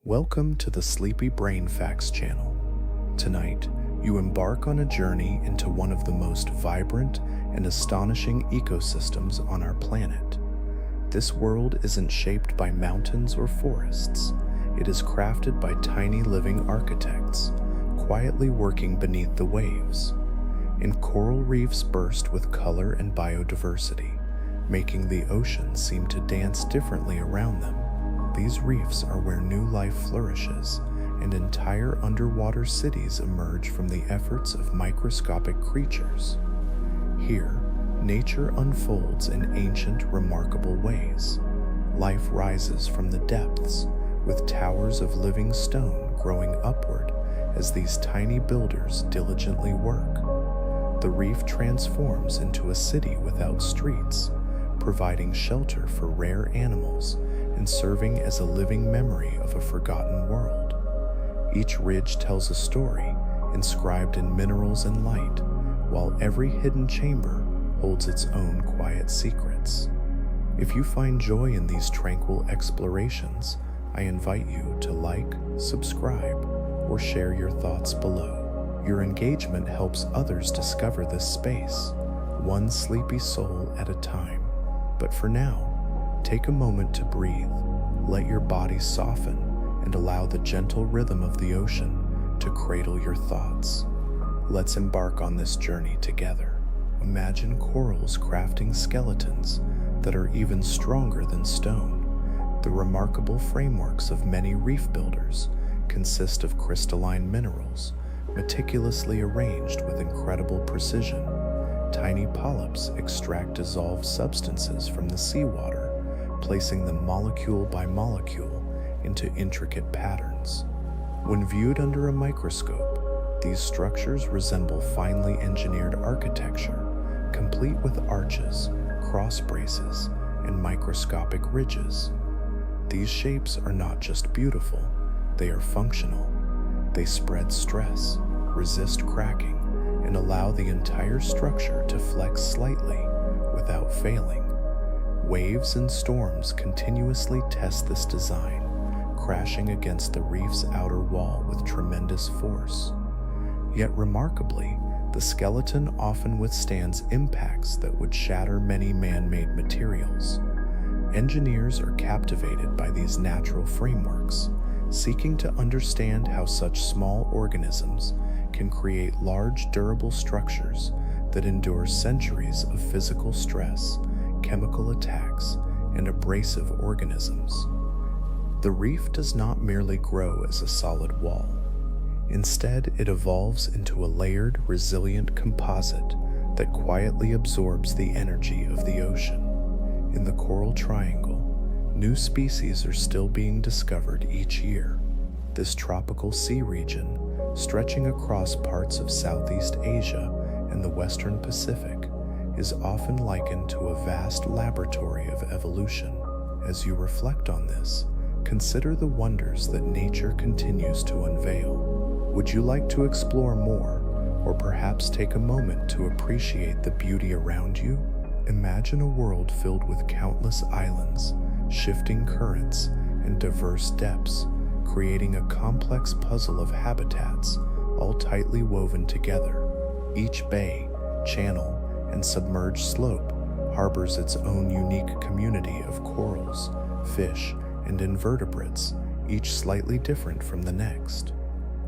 Welcome to the Sleepy Brain Facts channel. Tonight, you embark on a journey into one of the most vibrant and astonishing ecosystems on our planet. This world isn't shaped by mountains or forests. It is crafted by tiny living architects, quietly working beneath the waves. And coral reefs burst with color and biodiversity, making the ocean seem to dance differently around them. These reefs are where new life flourishes, and entire underwater cities emerge from the efforts of microscopic creatures. Here, nature unfolds in ancient, remarkable ways. Life rises from the depths, with towers of living stone growing upward as these tiny builders diligently work. The reef transforms into a city without streets, providing shelter for rare animals and serving as a living memory of a forgotten world. Each ridge tells a story, inscribed in minerals and light, while every hidden chamber holds its own quiet secrets. If you find joy in these tranquil explorations, I invite you to like, subscribe, or share your thoughts below. Your engagement helps others discover this space, one sleepy soul at a time. But for now, take a moment to breathe, let your body soften, and allow the gentle rhythm of the ocean to cradle your thoughts. Let's embark on this journey together. Imagine corals crafting skeletons that are even stronger than stone. The remarkable frameworks of many reef builders consist of crystalline minerals, meticulously arranged with incredible precision. Tiny polyps extract dissolved substances from the seawater, placing them molecule by molecule into intricate patterns. When viewed under a microscope, these structures resemble finely engineered architecture, complete with arches, cross braces, and microscopic ridges. These shapes are not just beautiful, they are functional. They spread stress, resist cracking, and allow the entire structure to flex slightly without failing. Waves and storms continuously test this design, crashing against the reef's outer wall with tremendous force. Yet remarkably, the skeleton often withstands impacts that would shatter many man-made materials. Engineers are captivated by these natural frameworks, seeking to understand how such small organisms can create large, durable structures that endure centuries of physical stress, chemical attacks, and abrasive organisms. The reef does not merely grow as a solid wall. Instead, it evolves into a layered, resilient composite that quietly absorbs the energy of the ocean. In the Coral Triangle, new species are still being discovered each year. This tropical sea region, stretching across parts of Southeast Asia and the Western Pacific, is often likened to a vast laboratory of evolution. As you reflect on this, consider the wonders that nature continues to unveil. Would you like to explore more, or perhaps take a moment to appreciate the beauty around you? Imagine a world filled with countless islands, shifting currents, and diverse depths, creating a complex puzzle of habitats, all tightly woven together. Each bay, channel, and submerged slope harbors its own unique community of corals, fish, and invertebrates, each slightly different from the next.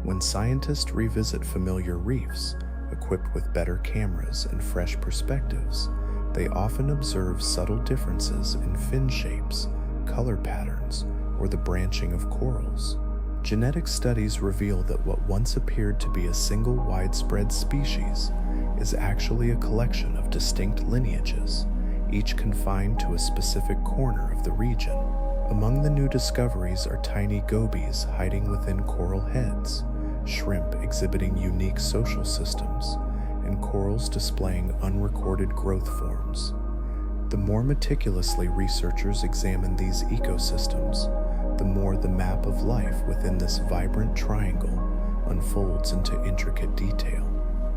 When scientists revisit familiar reefs, equipped with better cameras and fresh perspectives, they often observe subtle differences in fin shapes, color patterns, or the branching of corals. Genetic studies reveal that what once appeared to be a single widespread species is actually a collection of distinct lineages, each confined to a specific corner of the region. Among the new discoveries are tiny gobies hiding within coral heads, shrimp exhibiting unique social systems, and corals displaying unrecorded growth forms. The more meticulously researchers examine these ecosystems, the more the map of life within this vibrant triangle unfolds into intricate detail.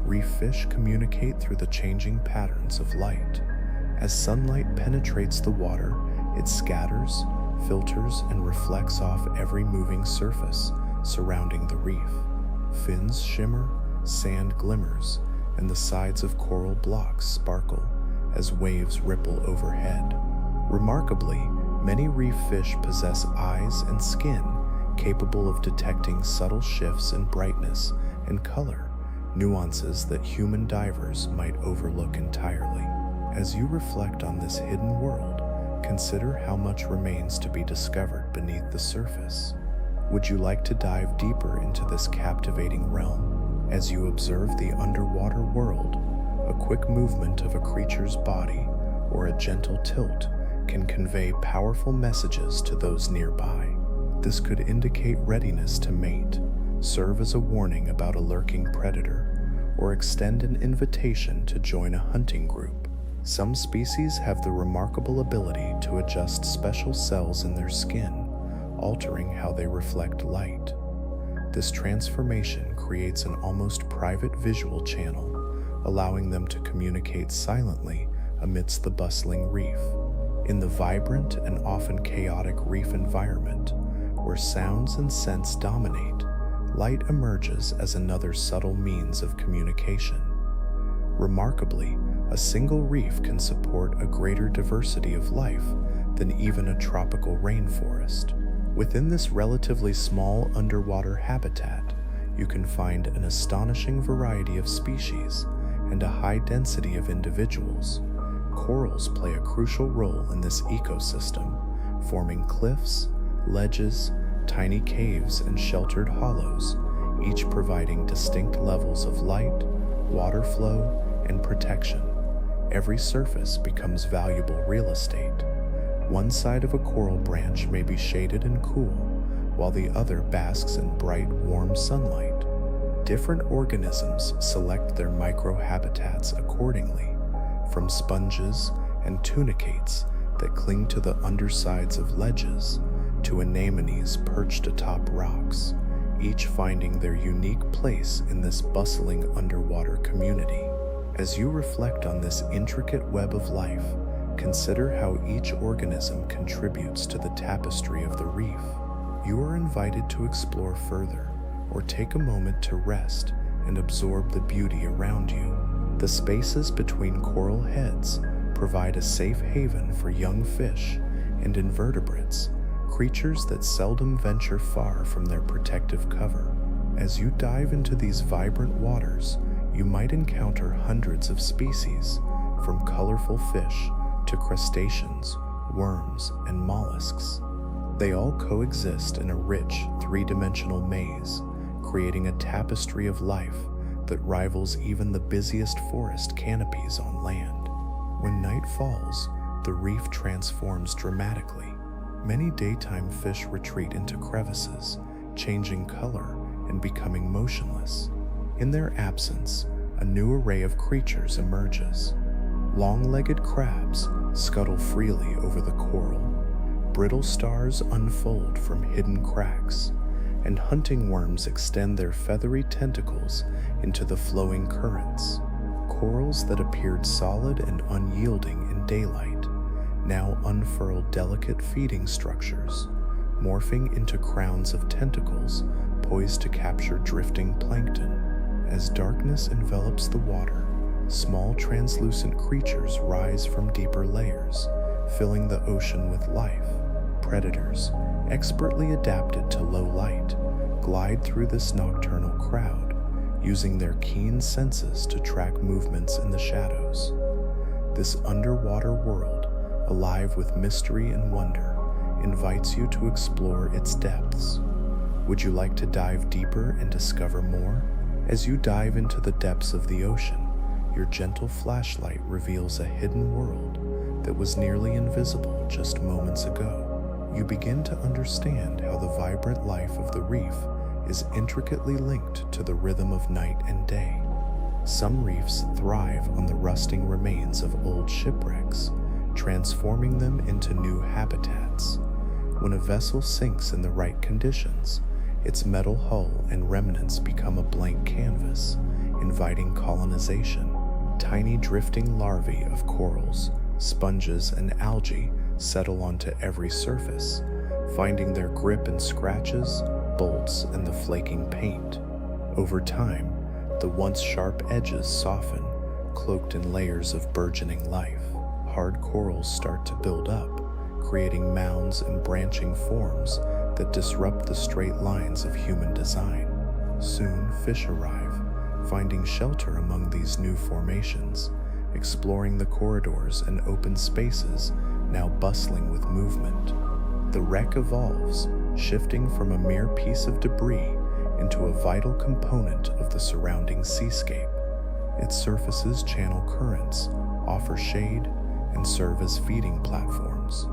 Reef fish communicate through the changing patterns of light. As sunlight penetrates the water, it scatters, filters and reflects off every moving surface surrounding the reef. Fins shimmer, sand glimmers, and the sides of coral blocks sparkle as waves ripple overhead. Remarkably, many reef fish possess eyes and skin capable of detecting subtle shifts in brightness and color, nuances that human divers might overlook entirely. As you reflect on this hidden world, consider how much remains to be discovered beneath the surface. Would you like to dive deeper into this captivating realm? As you observe the underwater world, a quick movement of a creature's body or a gentle tilt can convey powerful messages to those nearby. This could indicate readiness to mate, serve as a warning about a lurking predator, or extend an invitation to join a hunting group. Some species have the remarkable ability to adjust special cells in their skin, altering how they reflect light. This transformation creates an almost private visual channel, allowing them to communicate silently amidst the bustling reef. In the vibrant and often chaotic reef environment, where sounds and scents dominate, light emerges as another subtle means of communication. Remarkably, a single reef can support a greater diversity of life than even a tropical rainforest. Within this relatively small underwater habitat, you can find an astonishing variety of species and a high density of individuals. Corals play a crucial role in this ecosystem, forming cliffs, ledges, tiny caves, and sheltered hollows, each providing distinct levels of light, water flow, and protection. Every surface becomes valuable real estate. One side of a coral branch may be shaded and cool, while the other basks in bright, warm sunlight. Different organisms select their microhabitats accordingly, from sponges and tunicates that cling to the undersides of ledges to anemones perched atop rocks, each finding their unique place in this bustling underwater community. As you reflect on this intricate web of life, consider how each organism contributes to the tapestry of the reef. You are invited to explore further, or take a moment to rest and absorb the beauty around you. The spaces between coral heads provide a safe haven for young fish and invertebrates, creatures that seldom venture far from their protective cover. As you dive into these vibrant waters, you might encounter hundreds of species, from colorful fish to crustaceans, worms, and mollusks. They all coexist in a rich, three-dimensional maze, creating a tapestry of life that rivals even the busiest forest canopies on land. When night falls, the reef transforms dramatically. Many daytime fish retreat into crevices, changing color and becoming motionless. In their absence, a new array of creatures emerges. Long-legged crabs scuttle freely over the coral, brittle stars unfold from hidden cracks, and hunting worms extend their feathery tentacles into the flowing currents. Corals that appeared solid and unyielding in daylight now unfurl delicate feeding structures, morphing into crowns of tentacles poised to capture drifting plankton. As darkness envelops the water, small translucent creatures rise from deeper layers, filling the ocean with life. Predators, expertly adapted to low light, glide through this nocturnal crowd, using their keen senses to track movements in the shadows. This underwater world, alive with mystery and wonder, invites you to explore its depths. Would you like to dive deeper and discover more? As you dive into the depths of the ocean, your gentle flashlight reveals a hidden world that was nearly invisible just moments ago. You begin to understand how the vibrant life of the reef is intricately linked to the rhythm of night and day. Some reefs thrive on the rusting remains of old shipwrecks, transforming them into new habitats. When a vessel sinks in the right conditions, its metal hull and remnants become a blank canvas, inviting colonization. Tiny drifting larvae of corals, sponges, and algae settle onto every surface, finding their grip in scratches, bolts, and the flaking paint. Over time, the once sharp edges soften, cloaked in layers of burgeoning life. Hard corals start to build up, creating mounds and branching forms that disrupt the straight lines of human design. Soon, fish arrive, finding shelter among these new formations, exploring the corridors and open spaces now bustling with movement. The wreck evolves, shifting from a mere piece of debris into a vital component of the surrounding seascape. Its surfaces channel currents, offer shade, and serve as feeding platforms.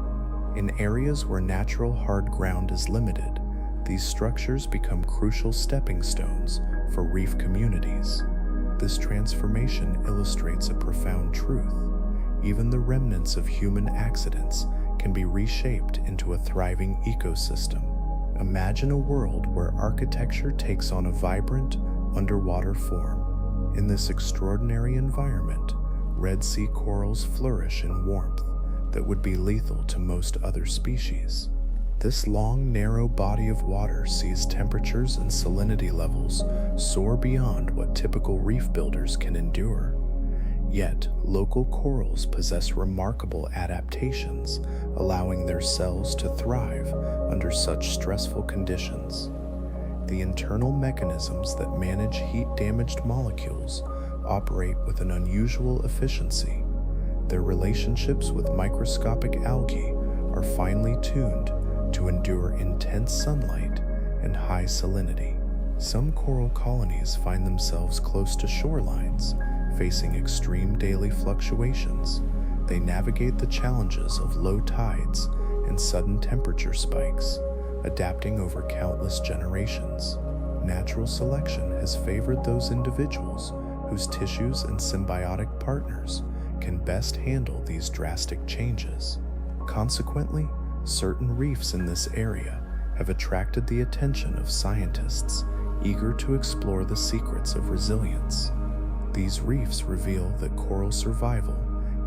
In areas where natural hard ground is limited, these structures become crucial stepping stones for reef communities. This transformation illustrates a profound truth. Even the remnants of human accidents can be reshaped into a thriving ecosystem. Imagine a world where architecture takes on a vibrant, underwater form. In this extraordinary environment, Red Sea corals flourish in warmth that would be lethal to most other species. This long, narrow body of water sees temperatures and salinity levels soar beyond what typical reef builders can endure. Yet, local corals possess remarkable adaptations, allowing their cells to thrive under such stressful conditions. The internal mechanisms that manage heat-damaged molecules operate with an unusual efficiency. Their relationships with microscopic algae are finely tuned to endure intense sunlight and high salinity. Some coral colonies find themselves close to shorelines, facing extreme daily fluctuations. They navigate the challenges of low tides and sudden temperature spikes, adapting over countless generations. Natural selection has favored those individuals whose tissues and symbiotic partners can best handle these drastic changes. Consequently, certain reefs in this area have attracted the attention of scientists eager to explore the secrets of resilience. These reefs reveal that coral survival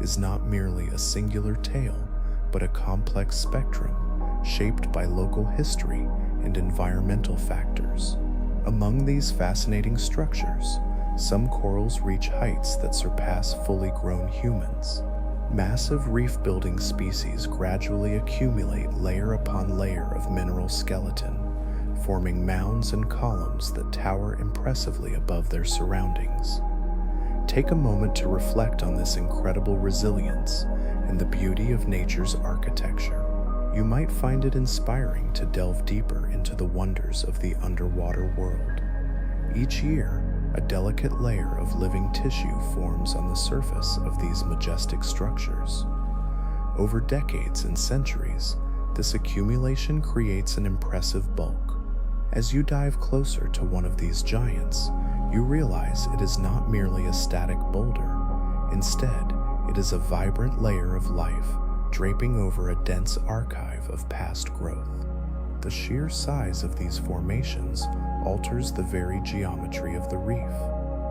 is not merely a singular tale, but a complex spectrum shaped by local history and environmental factors. Among these fascinating structures, some corals reach heights that surpass fully grown humans. Massive reef-building species gradually accumulate layer upon layer of mineral skeleton, forming mounds and columns that tower impressively above their surroundings. Take a moment to reflect on this incredible resilience and the beauty of nature's architecture. You might find it inspiring to delve deeper into the wonders of the underwater world. Each year, a delicate layer of living tissue forms on the surface of these majestic structures. Over decades and centuries, this accumulation creates an impressive bulk. As you dive closer to one of these giants, you realize it is not merely a static boulder. Instead, it is a vibrant layer of life draping over a dense archive of past growth. The sheer size of these formations alters the very geometry of the reef.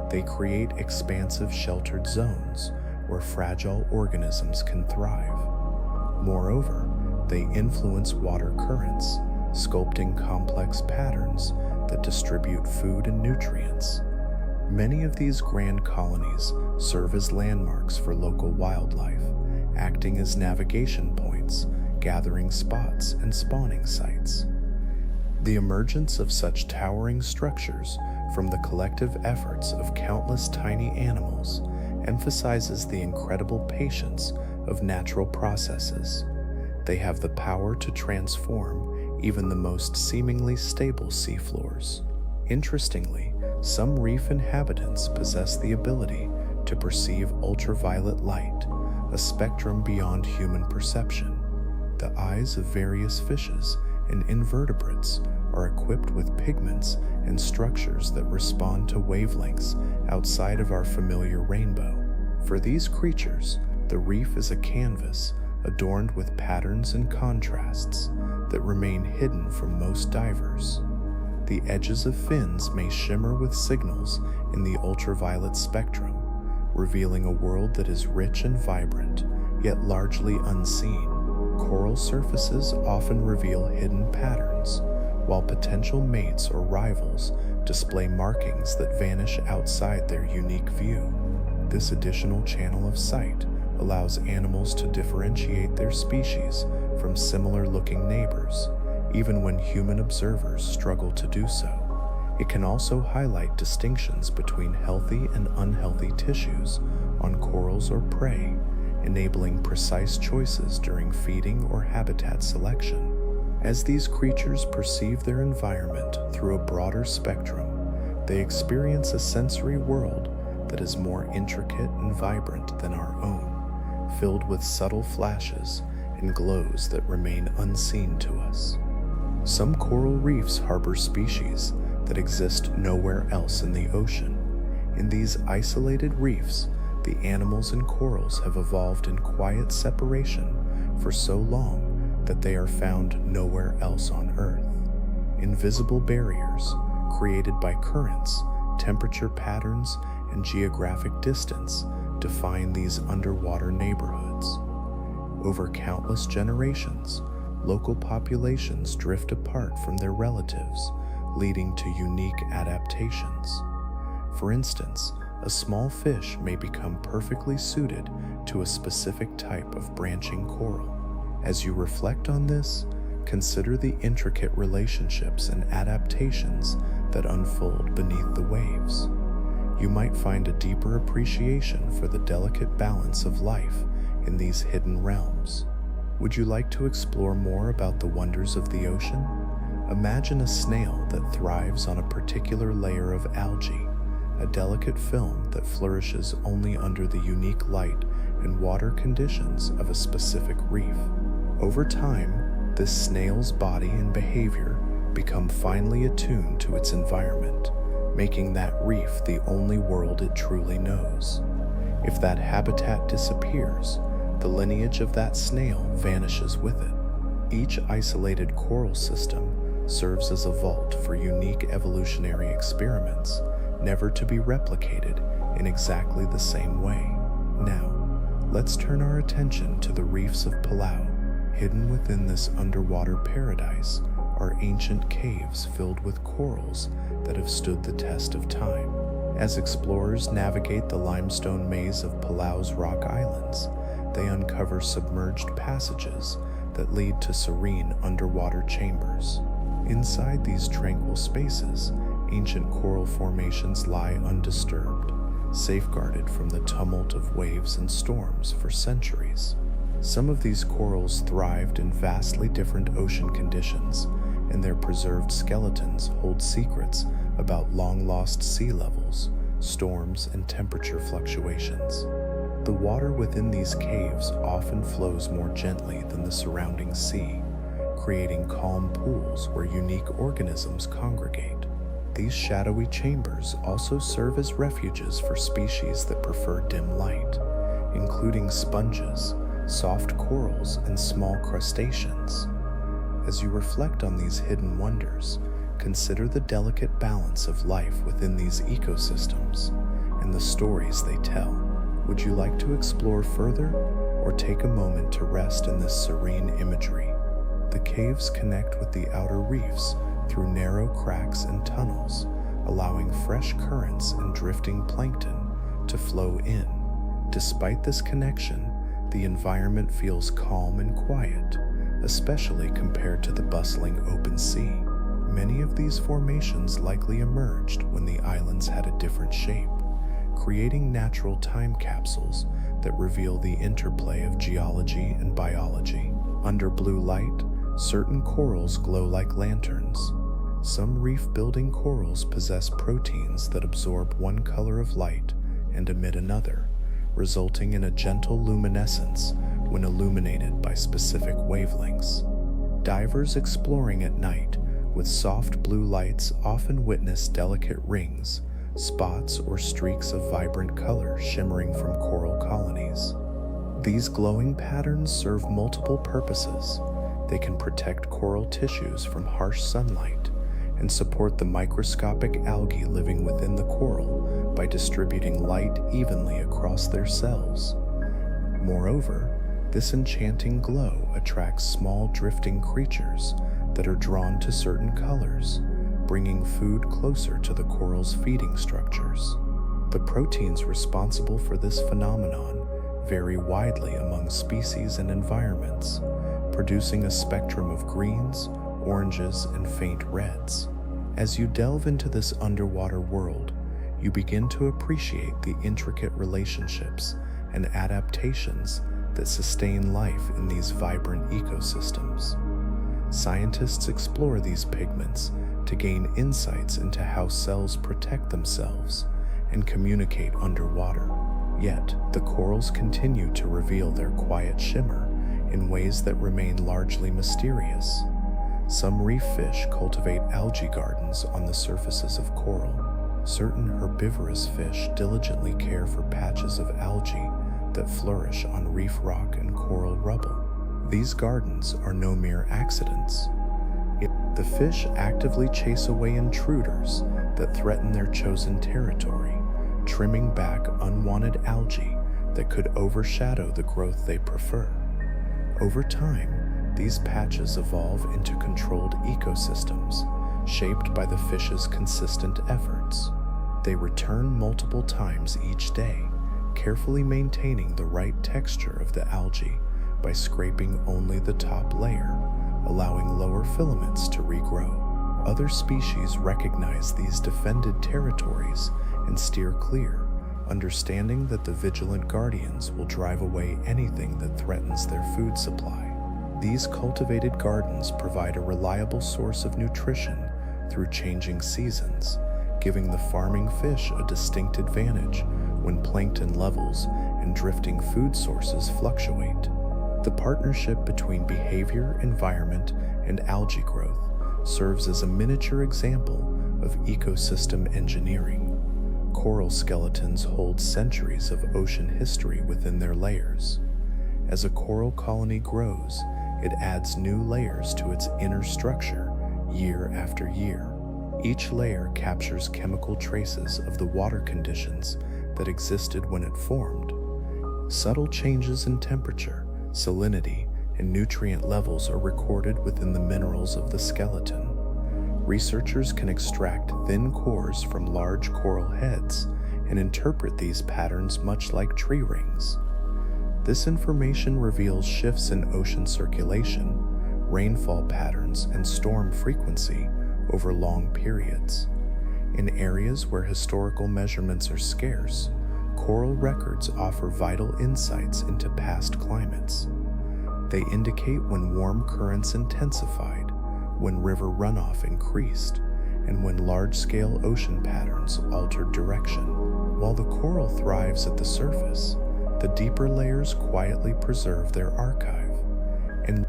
They create expansive sheltered zones where fragile organisms can thrive. Moreover, they influence water currents, sculpting complex patterns that distribute food and nutrients. Many of these grand colonies serve as landmarks for local wildlife, acting as navigation points, gathering spots, and spawning sites. The emergence of such towering structures from the collective efforts of countless tiny animals emphasizes the incredible patience of natural processes. They have the power to transform even the most seemingly stable seafloors. Interestingly, some reef inhabitants possess the ability to perceive ultraviolet light, a spectrum beyond human perception. The eyes of various fishes and invertebrates are equipped with pigments and structures that respond to wavelengths outside of our familiar rainbow. For these creatures, the reef is a canvas adorned with patterns and contrasts that remain hidden from most divers. The edges of fins may shimmer with signals in the ultraviolet spectrum, revealing a world that is rich and vibrant, yet largely unseen. coral surfaces often reveal hidden patterns, while potential mates or rivals display markings that vanish outside their unique view. This additional channel of sight allows animals to differentiate their species from similar-looking neighbors, even when human observers struggle to do so. It can also highlight distinctions between healthy and unhealthy tissues on corals or prey, enabling precise choices during feeding or habitat selection. As these creatures perceive their environment through a broader spectrum, they experience a sensory world that is more intricate and vibrant than our own, filled with subtle flashes and glows that remain unseen to us. Some coral reefs harbor species that exist nowhere else in the ocean. In these isolated reefs, the animals and corals have evolved in quiet separation for so long that they are found nowhere else on Earth. Invisible barriers, created by currents, temperature patterns, and geographic distance, define these underwater neighborhoods. Over countless generations, local populations drift apart from their relatives, leading to unique adaptations. For instance, a small fish may become perfectly suited to a specific type of branching coral. As you reflect on this, consider the intricate relationships and adaptations that unfold beneath the waves. You might find a deeper appreciation for the delicate balance of life in these hidden realms. Would you like to explore more about the wonders of the ocean? Imagine a snail that thrives on a particular layer of algae, a delicate film that flourishes only under the unique light and water conditions of a specific reef. Over time, this snail's body and behavior become finely attuned to its environment, making that reef the only world it truly knows. If that habitat disappears, the lineage of that snail vanishes with it. Each isolated coral system serves as a vault for unique evolutionary experiments, never to be replicated in exactly the same way. Now, let's turn our attention to the reefs of Palau. Hidden within this underwater paradise are ancient caves filled with corals that have stood the test of time. As explorers navigate the limestone maze of Palau's rock islands, they uncover submerged passages that lead to serene underwater chambers. Inside these tranquil spaces, ancient coral formations lie undisturbed, safeguarded from the tumult of waves and storms for centuries. Some of these corals thrived in vastly different ocean conditions, and their preserved skeletons hold secrets about long-lost sea levels, storms, and temperature fluctuations. The water within these caves often flows more gently than the surrounding sea, creating calm pools where unique organisms congregate. These shadowy chambers also serve as refuges for species that prefer dim light, including sponges, soft corals, and small crustaceans. As you reflect on these hidden wonders, consider the delicate balance of life within these ecosystems and the stories they tell. Would you like to explore further, or take a moment to rest in this serene imagery? The caves connect with the outer reefs through narrow cracks and tunnels, allowing fresh currents and drifting plankton to flow in. Despite this connection, the environment feels calm and quiet, especially compared to the bustling open sea. Many of these formations likely emerged when the islands had a different shape, creating natural time capsules that reveal the interplay of geology and biology. Under blue light, certain corals glow like lanterns. Some reef-building corals possess proteins that absorb one color of light and emit another, resulting in a gentle luminescence when illuminated by specific wavelengths. Divers exploring at night with soft blue lights often witness delicate rings, spots, or streaks of vibrant color shimmering from coral colonies. These glowing patterns serve multiple purposes. They can protect coral tissues from harsh sunlight and support the microscopic algae living within the coral by distributing light evenly across their cells. Moreover, This enchanting glow attracts small drifting creatures that are drawn to certain colors, bringing food closer to the coral's feeding structures. The proteins responsible for this phenomenon vary widely among species and environments, producing a spectrum of greens, oranges, and faint reds. As you delve into this underwater world, you begin to appreciate the intricate relationships and adaptations that sustain life in these vibrant ecosystems. Scientists explore these pigments to gain insights into how cells protect themselves and communicate underwater. Yet, the corals continue to reveal their quiet shimmer in ways that remain largely mysterious. Some reef fish cultivate algae gardens on the surfaces of coral. Certain herbivorous fish diligently care for patches of algae that flourish on reef rock and coral rubble. These gardens are no mere accidents. The fish actively chase away intruders that threaten their chosen territory, trimming back unwanted algae that could overshadow the growth they prefer. Over time, these patches evolve into controlled ecosystems, shaped by the fish's consistent efforts. They return multiple times each day, carefully maintaining the right texture of the algae by scraping only the top layer, allowing lower filaments to regrow. Other species recognize these defended territories and steer clear, understanding that the vigilant guardians will drive away anything that threatens their food supply. These cultivated gardens provide a reliable source of nutrition through changing seasons, giving the farming fish a distinct advantage when plankton levels and drifting food sources fluctuate. The partnership between behavior, environment, and algae growth serves as a miniature example of ecosystem engineering. Coral skeletons hold centuries of ocean history within their layers. As a coral colony grows, it adds new layers to its inner structure year after year. Each layer captures chemical traces of the water conditions that existed when it formed. Subtle changes in temperature, salinity, and nutrient levels are recorded within the minerals of the skeleton. Researchers can extract thin cores from large coral heads and interpret these patterns much like tree rings. This information reveals shifts in ocean circulation, rainfall patterns, and storm frequency over long periods. In areas where historical measurements are scarce, coral records offer vital insights into past climates. They indicate when warm currents intensified, when river runoff increased, and when large-scale ocean patterns altered direction. While the coral thrives at the surface, the deeper layers quietly preserve their archive. And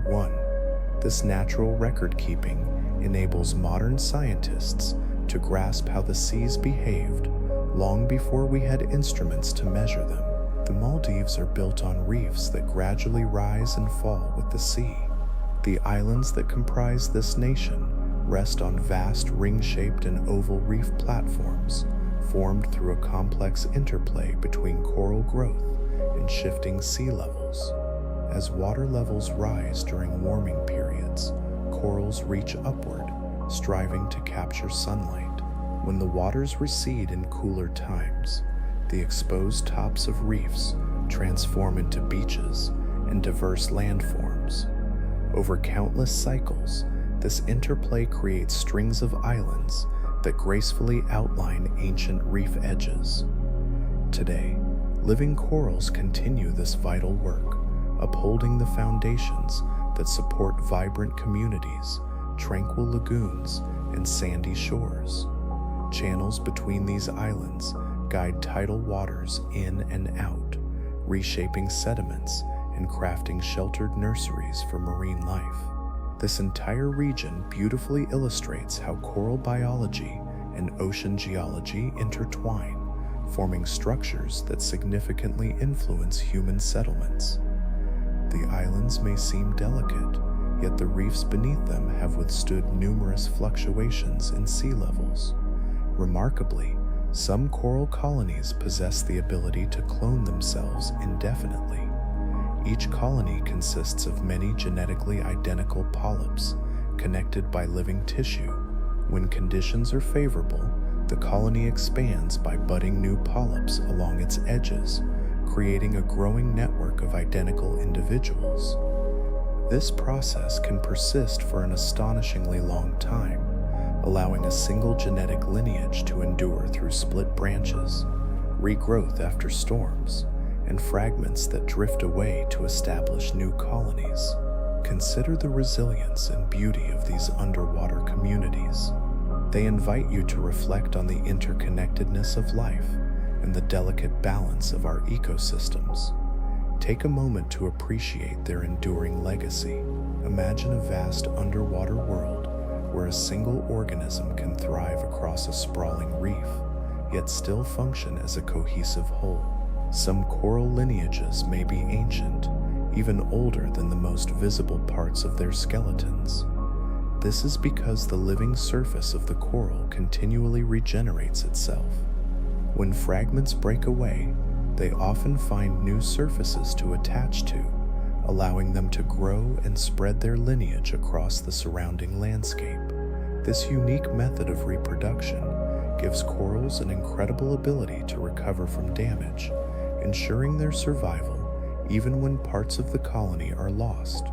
this natural record-keeping enables modern scientists to grasp how the seas behaved long before we had instruments to measure them. The Maldives are built on reefs that gradually rise and fall with the sea. The islands that comprise this nation rest on vast ring-shaped and oval reef platforms formed through a complex interplay between coral growth and shifting sea levels. As water levels rise during warming periods, corals reach upward, striving to capture sunlight. When the waters recede in cooler times, the exposed tops of reefs transform into beaches and diverse landforms. Over countless cycles, this interplay creates strings of islands that gracefully outline ancient reef edges. Today, living corals continue this vital work, upholding the foundations that support vibrant communities, tranquil lagoons, and sandy shores. Channels between these islands guide tidal waters in and out, reshaping sediments and crafting sheltered nurseries for marine life. This entire region beautifully illustrates how coral biology and ocean geology intertwine, forming structures that significantly influence human settlements. The islands may seem delicate, yet the reefs beneath them have withstood numerous fluctuations in sea levels. Remarkably, some coral colonies possess the ability to clone themselves indefinitely. Each colony consists of many genetically identical polyps connected by living tissue. When conditions are favorable, the colony expands by budding new polyps along its edges, creating a growing network of identical individuals. This process can persist for an astonishingly long time, allowing a single genetic lineage to endure through split branches, regrowth after storms, and fragments that drift away to establish new colonies. Consider the resilience and beauty of these underwater communities. They invite you to reflect on the interconnectedness of life and the delicate balance of our ecosystems. Take a moment to appreciate their enduring legacy. Imagine a vast underwater world where a single organism can thrive across a sprawling reef, yet still function as a cohesive whole. Some coral lineages may be ancient, even older than the most visible parts of their skeletons. This is because the living surface of the coral continually regenerates itself. When fragments break away, they often find new surfaces to attach to, allowing them to grow and spread their lineage across the surrounding landscape. This unique method of reproduction gives corals an incredible ability to recover from damage, ensuring their survival even when parts of the colony are lost.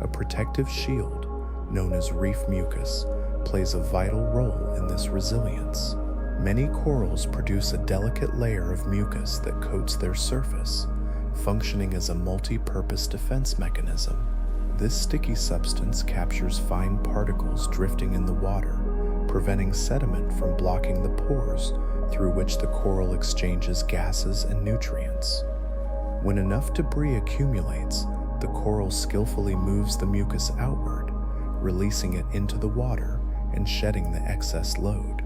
A protective shield, known as reef mucus, plays a vital role in this resilience. Many corals produce a delicate layer of mucus that coats their surface, functioning as a multi-purpose defense mechanism. This sticky substance captures fine particles drifting in the water, preventing sediment from blocking the pores through which the coral exchanges gases and nutrients. When enough debris accumulates, the coral skillfully moves the mucus outward, releasing it into the water and shedding the excess load.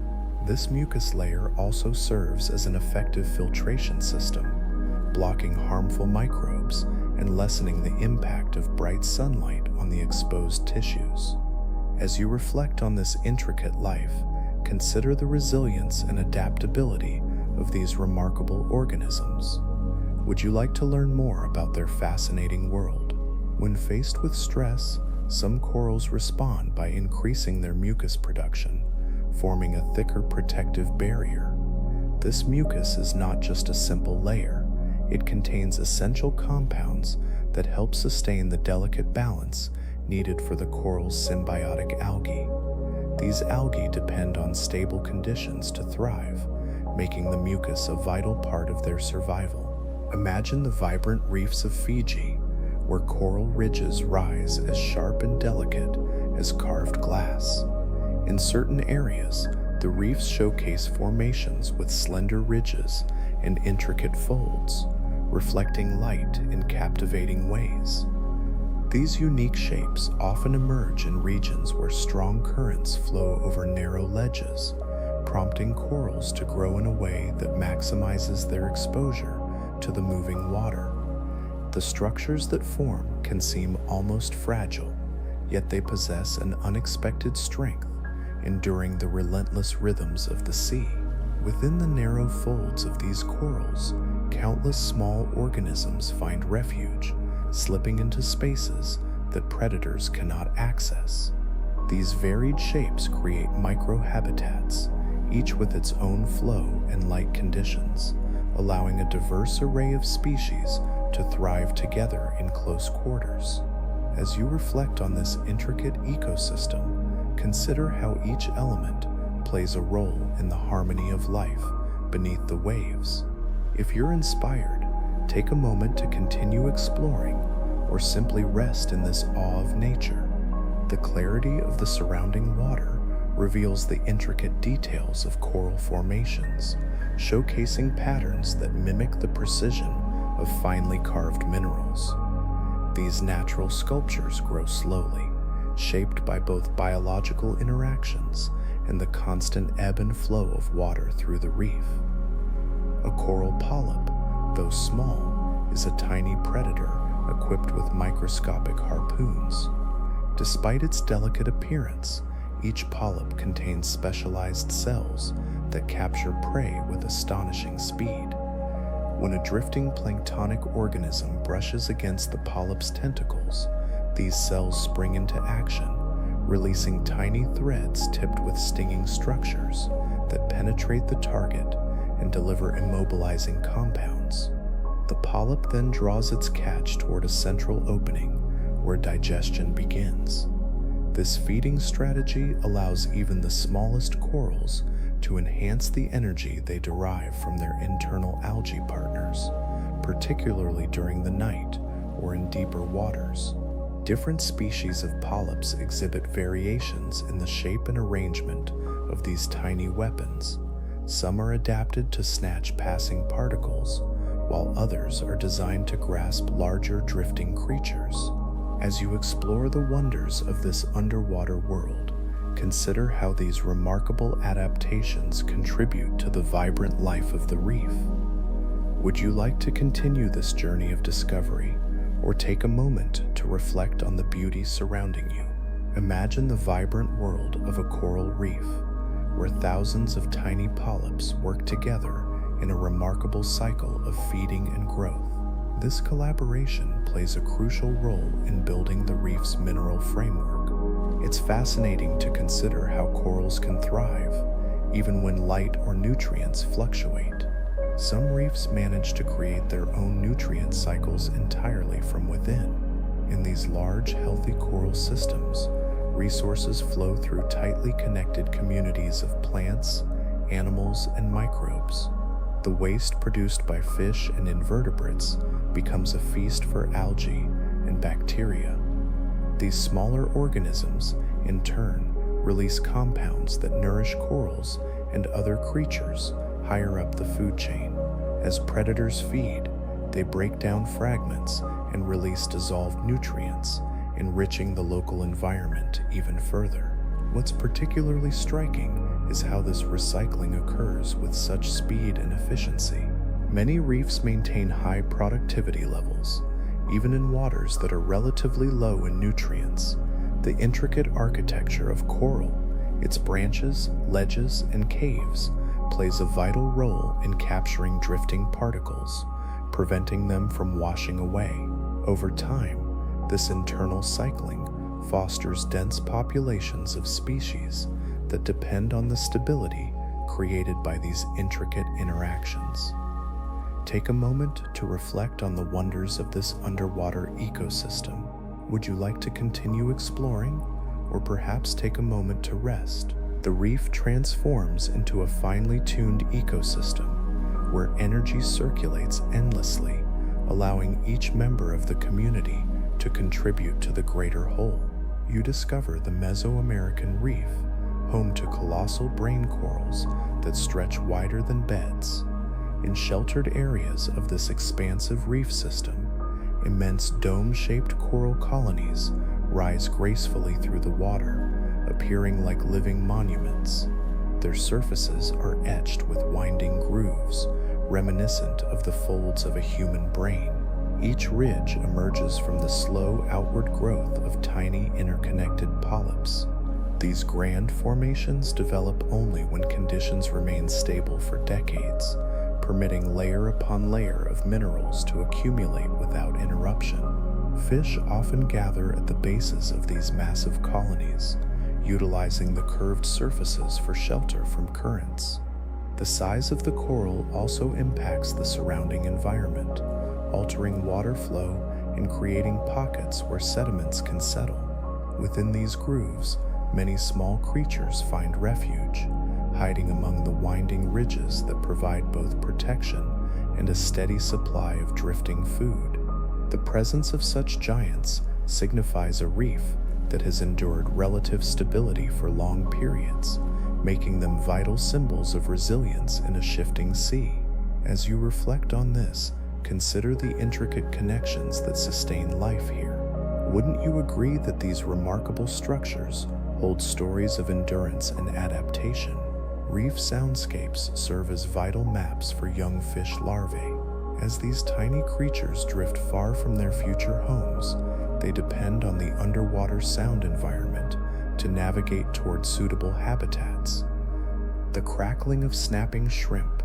This mucus layer also serves as an effective filtration system, blocking harmful microbes and lessening the impact of bright sunlight on the exposed tissues. As you reflect on this intricate life, consider the resilience and adaptability of these remarkable organisms. Would you like to learn more about their fascinating world? When faced with stress, some corals respond by increasing their mucus production, forming a thicker protective barrier. This mucus is not just a simple layer, it contains essential compounds that help sustain the delicate balance needed for the coral's symbiotic algae. These algae depend on stable conditions to thrive, making the mucus a vital part of their survival. Imagine the vibrant reefs of Fiji, where coral ridges rise as sharp and delicate as carved glass. In certain areas, the reefs showcase formations with slender ridges and intricate folds, reflecting light in captivating ways. These unique shapes often emerge in regions where strong currents flow over narrow ledges, prompting corals to grow in a way that maximizes their exposure to the moving water. The structures that form can seem almost fragile, yet they possess an unexpected strength, enduring the relentless rhythms of the sea. Within the narrow folds of these corals, countless small organisms find refuge, slipping into spaces that predators cannot access. These varied shapes create microhabitats, each with its own flow and light conditions, allowing a diverse array of species to thrive together in close quarters. As you reflect on this intricate ecosystem, consider how each element plays a role in the harmony of life beneath the waves. If you're inspired, take a moment to continue exploring or simply rest in this awe of nature. The clarity of the surrounding water reveals the intricate details of coral formations, showcasing patterns that mimic the precision of finely carved minerals. These natural sculptures grow slowly, shaped by both biological interactions and the constant ebb and flow of water through the reef. A coral polyp, though small, is a tiny predator equipped with microscopic harpoons. Despite its delicate appearance, each polyp contains specialized cells that capture prey with astonishing speed. When a drifting planktonic organism brushes against the polyp's tentacles, these cells spring into action, releasing tiny threads tipped with stinging structures that penetrate the target and deliver immobilizing compounds. The polyp then draws its catch toward a central opening where digestion begins. This feeding strategy allows even the smallest corals to enhance the energy they derive from their internal algae partners, particularly during the night or in deeper waters. Different species of polyps exhibit variations in the shape and arrangement of these tiny weapons. Some are adapted to snatch passing particles, while others are designed to grasp larger drifting creatures. As you explore the wonders of this underwater world, consider how these remarkable adaptations contribute to the vibrant life of the reef. Would you like to continue this journey of discovery, or take a moment to reflect on the beauty surrounding you? Imagine the vibrant world of a coral reef, where thousands of tiny polyps work together in a remarkable cycle of feeding and growth. This collaboration plays a crucial role in building the reef's mineral framework. It's fascinating to consider how corals can thrive, even when light or nutrients fluctuate. Some reefs manage to create their own nutrient cycles entirely from within. In these large, healthy coral systems, resources flow through tightly connected communities of plants, animals, and microbes. The waste produced by fish and invertebrates becomes a feast for algae and bacteria. These smaller organisms, in turn, release compounds that nourish corals and other creatures higher up the food chain. As predators feed, they break down fragments and release dissolved nutrients, enriching the local environment even further. What's particularly striking is how this recycling occurs with such speed and efficiency. Many reefs maintain high productivity levels, even in waters that are relatively low in nutrients. The intricate architecture of coral, its branches, ledges, and caves, plays a vital role in capturing drifting particles, preventing them from washing away. Over time, this internal cycling fosters dense populations of species that depend on the stability created by these intricate interactions. Take a moment to reflect on the wonders of this underwater ecosystem. Would you like to continue exploring, or perhaps take a moment to rest? The reef transforms into a finely tuned ecosystem where energy circulates endlessly, allowing each member of the community to contribute to the greater whole. You discover the Mesoamerican reef, home to colossal brain corals that stretch wider than beds. In sheltered areas of this expansive reef system, immense dome-shaped coral colonies rise gracefully through the water, appearing like living monuments. Their surfaces are etched with winding grooves, reminiscent of the folds of a human brain. Each ridge emerges from the slow outward growth of tiny interconnected polyps. These grand formations develop only when conditions remain stable for decades, permitting layer upon layer of minerals to accumulate without interruption. Fish often gather at the bases of these massive colonies, utilizing the curved surfaces for shelter from currents. The size of the coral also impacts the surrounding environment, altering water flow and creating pockets where sediments can settle. Within these grooves, many small creatures find refuge, hiding among the winding ridges that provide both protection and a steady supply of drifting food. The presence of such giants signifies a reef that has endured relative stability for long periods, making them vital symbols of resilience in a shifting sea. As you reflect on this, consider the intricate connections that sustain life here. Wouldn't you agree that these remarkable structures hold stories of endurance and adaptation? Reef soundscapes serve as vital maps for young fish larvae. As these tiny creatures drift far from their future homes, they depend on the underwater sound environment to navigate toward suitable habitats. The crackling of snapping shrimp,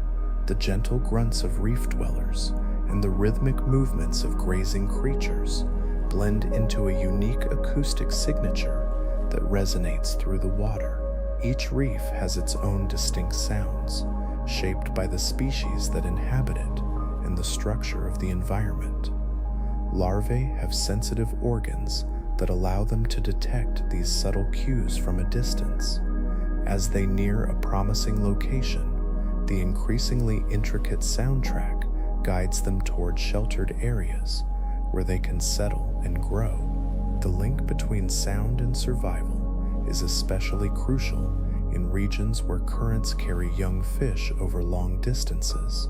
The gentle grunts of reef dwellers and the rhythmic movements of grazing creatures blend into a unique acoustic signature that resonates through the water. Each reef has its own distinct sounds, shaped by the species that inhabit it and the structure of the environment. Larvae have sensitive organs that allow them to detect these subtle cues from a distance. As they near a promising location, the increasingly intricate soundtrack guides them toward sheltered areas where they can settle and grow. The link between sound and survival is especially crucial in regions where currents carry young fish over long distances.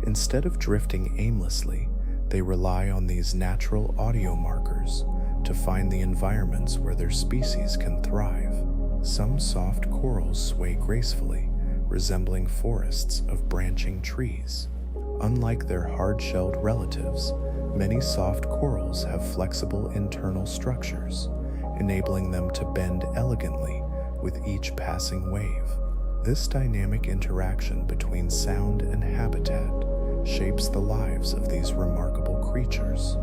Instead of drifting aimlessly, they rely on these natural audio markers to find the environments where their species can thrive. Some soft corals sway gracefully, resembling forests of branching trees. Unlike their hard-shelled relatives, many soft corals have flexible internal structures, enabling them to bend elegantly with each passing wave. This dynamic interaction between sound and habitat shapes the lives of these remarkable creatures.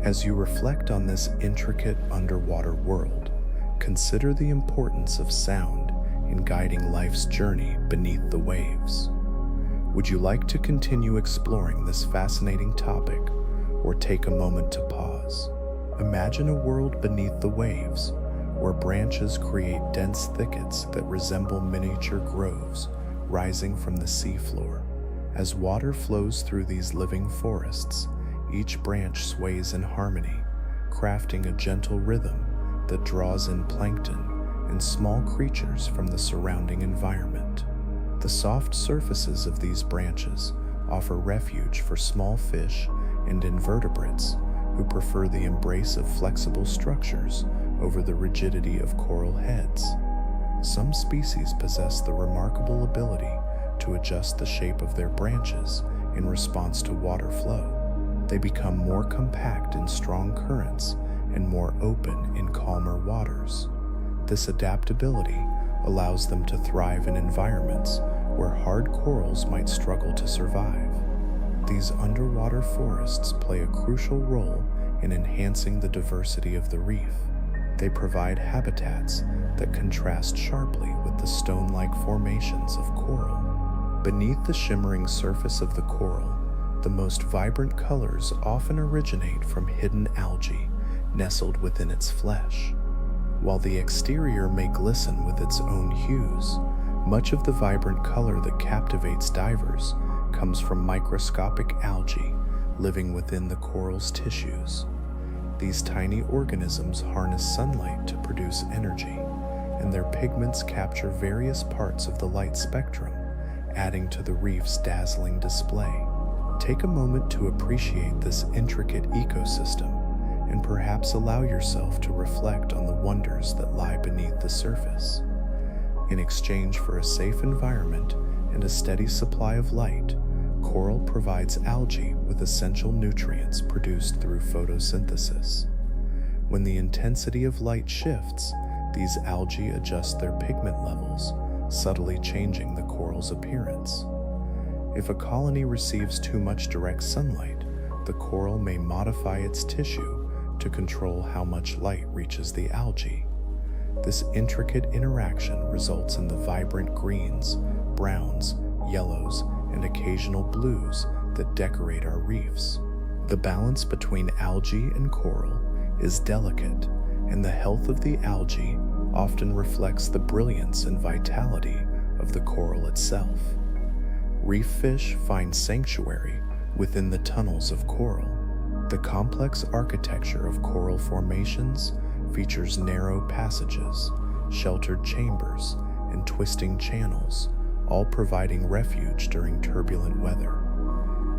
As you reflect on this intricate underwater world, consider the importance of sound in guiding life's journey beneath the waves. Would you like to continue exploring this fascinating topic, or take a moment to pause? Imagine a world beneath the waves, where branches create dense thickets that resemble miniature groves rising from the seafloor. As water flows through these living forests, each branch sways in harmony, crafting a gentle rhythm that draws in plankton and small creatures from the surrounding environment. The soft surfaces of these branches offer refuge for small fish and invertebrates who prefer the embrace of flexible structures over the rigidity of coral heads. Some species possess the remarkable ability to adjust the shape of their branches in response to water flow. They become more compact in strong currents and more open in calmer waters. This adaptability allows them to thrive in environments where hard corals might struggle to survive. These underwater forests play a crucial role in enhancing the diversity of the reef. They provide habitats that contrast sharply with the stone-like formations of coral. Beneath the shimmering surface of the coral, the most vibrant colors often originate from hidden algae nestled within its flesh. While the exterior may glisten with its own hues, much of the vibrant color that captivates divers comes from microscopic algae living within the coral's tissues. These tiny organisms harness sunlight to produce energy, and their pigments capture various parts of the light spectrum, adding to the reef's dazzling display. Take a moment to appreciate this intricate ecosystem and perhaps allow yourself to reflect on the wonders that lie beneath the surface. In exchange for a safe environment and a steady supply of light, coral provides algae with essential nutrients produced through photosynthesis. When the intensity of light shifts, these algae adjust their pigment levels, subtly changing the coral's appearance. If a colony receives too much direct sunlight, the coral may modify its tissue to control how much light reaches the algae. This intricate interaction results in the vibrant greens, browns, yellows, and occasional blues that decorate our reefs. The balance between algae and coral is delicate, and the health of the algae often reflects the brilliance and vitality of the coral itself. Reef fish find sanctuary within the tunnels of coral. The complex architecture of coral formations features narrow passages, sheltered chambers, and twisting channels, all providing refuge during turbulent weather.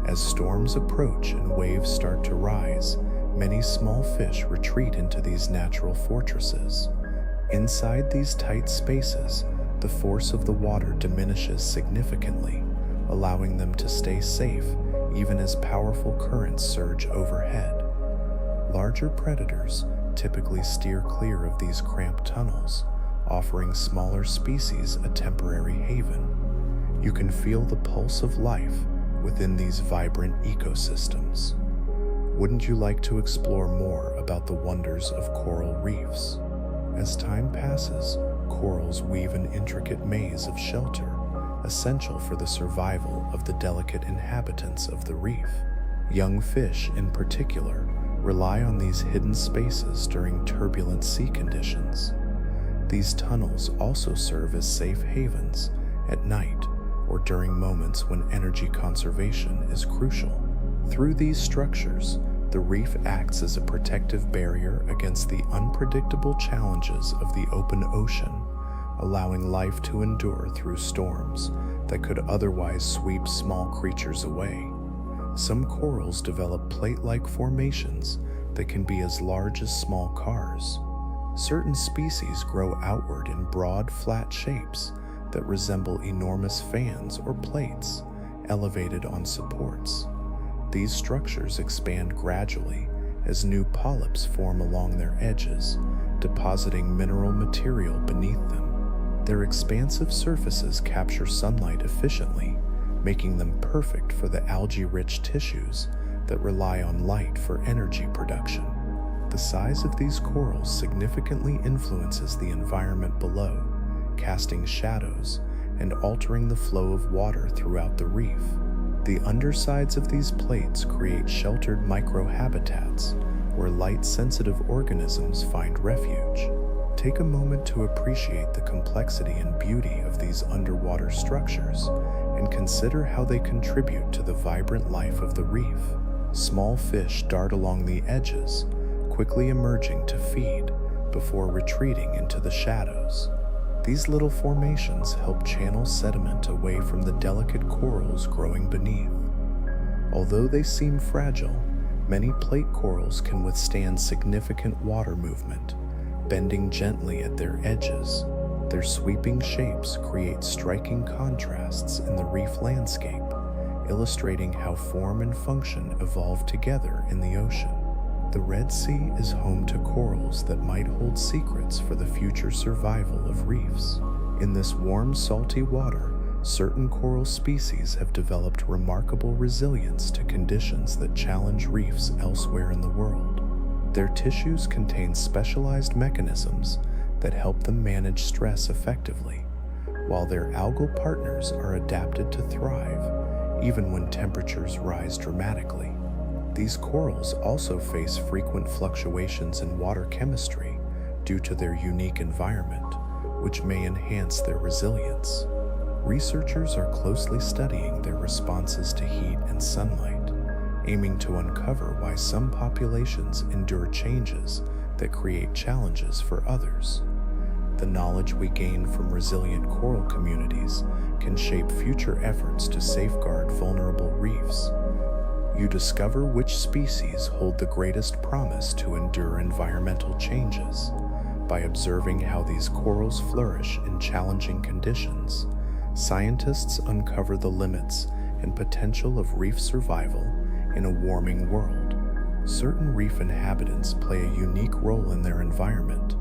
As storms approach and waves start to rise, many small fish retreat into these natural fortresses. Inside these tight spaces, the force of the water diminishes significantly, allowing them to stay safe even as powerful currents surge overhead. Larger predators typically steer clear of these cramped tunnels, offering smaller species a temporary haven. You can feel the pulse of life within these vibrant ecosystems. Wouldn't you like to explore more about the wonders of coral reefs? As time passes, corals weave an intricate maze of shelter, essential for the survival of the delicate inhabitants of the reef. Young fish, in particular, rely on these hidden spaces during turbulent sea conditions. These tunnels also serve as safe havens at night or during moments when energy conservation is crucial. Through these structures, the reef acts as a protective barrier against the unpredictable challenges of the open ocean, allowing life to endure through storms that could otherwise sweep small creatures away. Some corals develop plate-like formations that can be as large as small cars. Certain species grow outward in broad, flat shapes that resemble enormous fans or plates elevated on supports. These structures expand gradually as new polyps form along their edges, depositing mineral material beneath them. Their expansive surfaces capture sunlight efficiently, making them perfect for the algae-rich tissues that rely on light for energy production. The size of these corals significantly influences the environment below, casting shadows and altering the flow of water throughout the reef. The undersides of these plates create sheltered microhabitats where light-sensitive organisms find refuge. Take a moment to appreciate the complexity and beauty of these underwater structures and consider how they contribute to the vibrant life of the reef. Small fish dart along the edges, quickly emerging to feed before retreating into the shadows. These little formations help channel sediment away from the delicate corals growing beneath. Although they seem fragile, many plate corals can withstand significant water movement, bending gently at their edges. Their sweeping shapes create striking contrasts in the reef landscape, illustrating how form and function evolve together in the ocean. The Red Sea is home to corals that might hold secrets for the future survival of reefs. In this warm, salty water, certain coral species have developed remarkable resilience to conditions that challenge reefs elsewhere in the world. Their tissues contain specialized mechanisms that help them manage stress effectively, while their algal partners are adapted to thrive, even when temperatures rise dramatically. These corals also face frequent fluctuations in water chemistry due to their unique environment, which may enhance their resilience. Researchers are closely studying their responses to heat and sunlight, aiming to uncover why some populations endure changes that create challenges for others. The knowledge we gain from resilient coral communities can shape future efforts to safeguard vulnerable reefs. You discover which species hold the greatest promise to endure environmental changes by observing how these corals flourish in challenging conditions. Scientists uncover the limits and potential of reef survival in a warming world. Certain reef inhabitants play a unique role in their environment.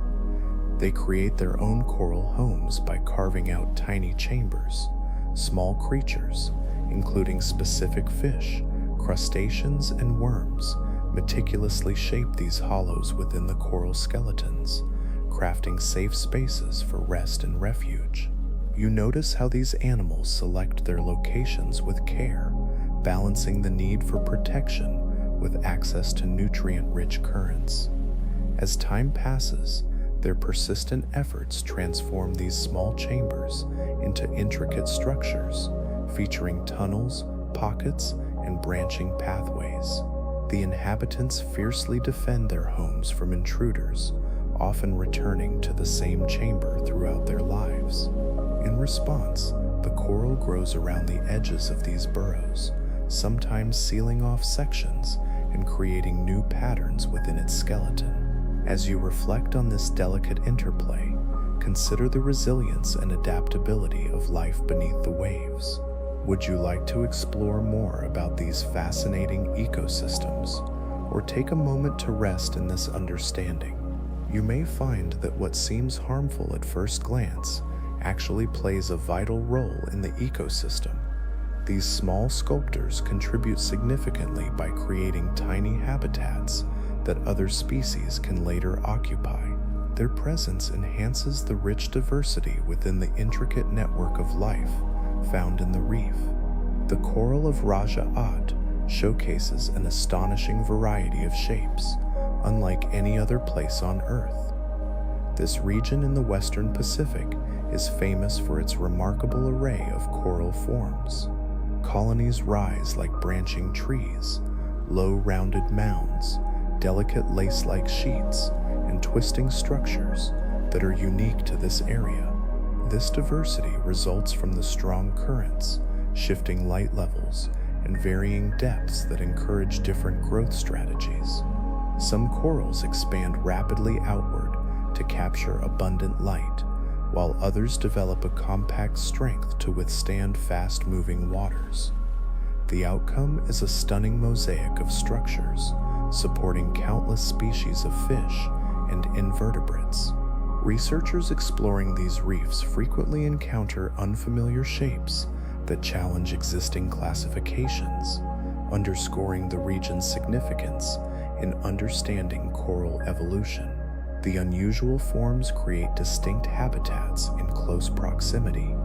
They create their own coral homes by carving out tiny chambers. Small creatures, including specific fish, crustaceans, and worms, meticulously shape these hollows within the coral skeletons, crafting safe spaces for rest and refuge. You notice how these animals select their locations with care, balancing the need for protection with access to nutrient-rich currents. As time passes, their persistent efforts transform these small chambers into intricate structures, featuring tunnels, pockets, and branching pathways. The inhabitants fiercely defend their homes from intruders, often returning to the same chamber throughout their lives. In response, the coral grows around the edges of these burrows, sometimes sealing off sections and creating new patterns within its skeleton. As you reflect on this delicate interplay, consider the resilience and adaptability of life beneath the waves. Would you like to explore more about these fascinating ecosystems, or take a moment to rest in this understanding? You may find that what seems harmful at first glance actually plays a vital role in the ecosystem. These small sculptors contribute significantly by creating tiny habitats that other species can later occupy. Their presence enhances the rich diversity within the intricate network of life found in the reef. The coral of Raja At showcases an astonishing variety of shapes, unlike any other place on Earth. This region in the Western Pacific is famous for its remarkable array of coral forms. Colonies rise like branching trees, low rounded mounds, delicate lace-like sheets, and twisting structures that are unique to this area. This diversity results from the strong currents, shifting light levels, and varying depths that encourage different growth strategies. Some corals expand rapidly outward to capture abundant light, while others develop a compact strength to withstand fast-moving waters. The outcome is a stunning mosaic of structures, supporting countless species of fish and invertebrates. Researchers exploring these reefs frequently encounter unfamiliar shapes that challenge existing classifications, underscoring the region's significance in understanding coral evolution. The unusual forms create distinct habitats in close proximity,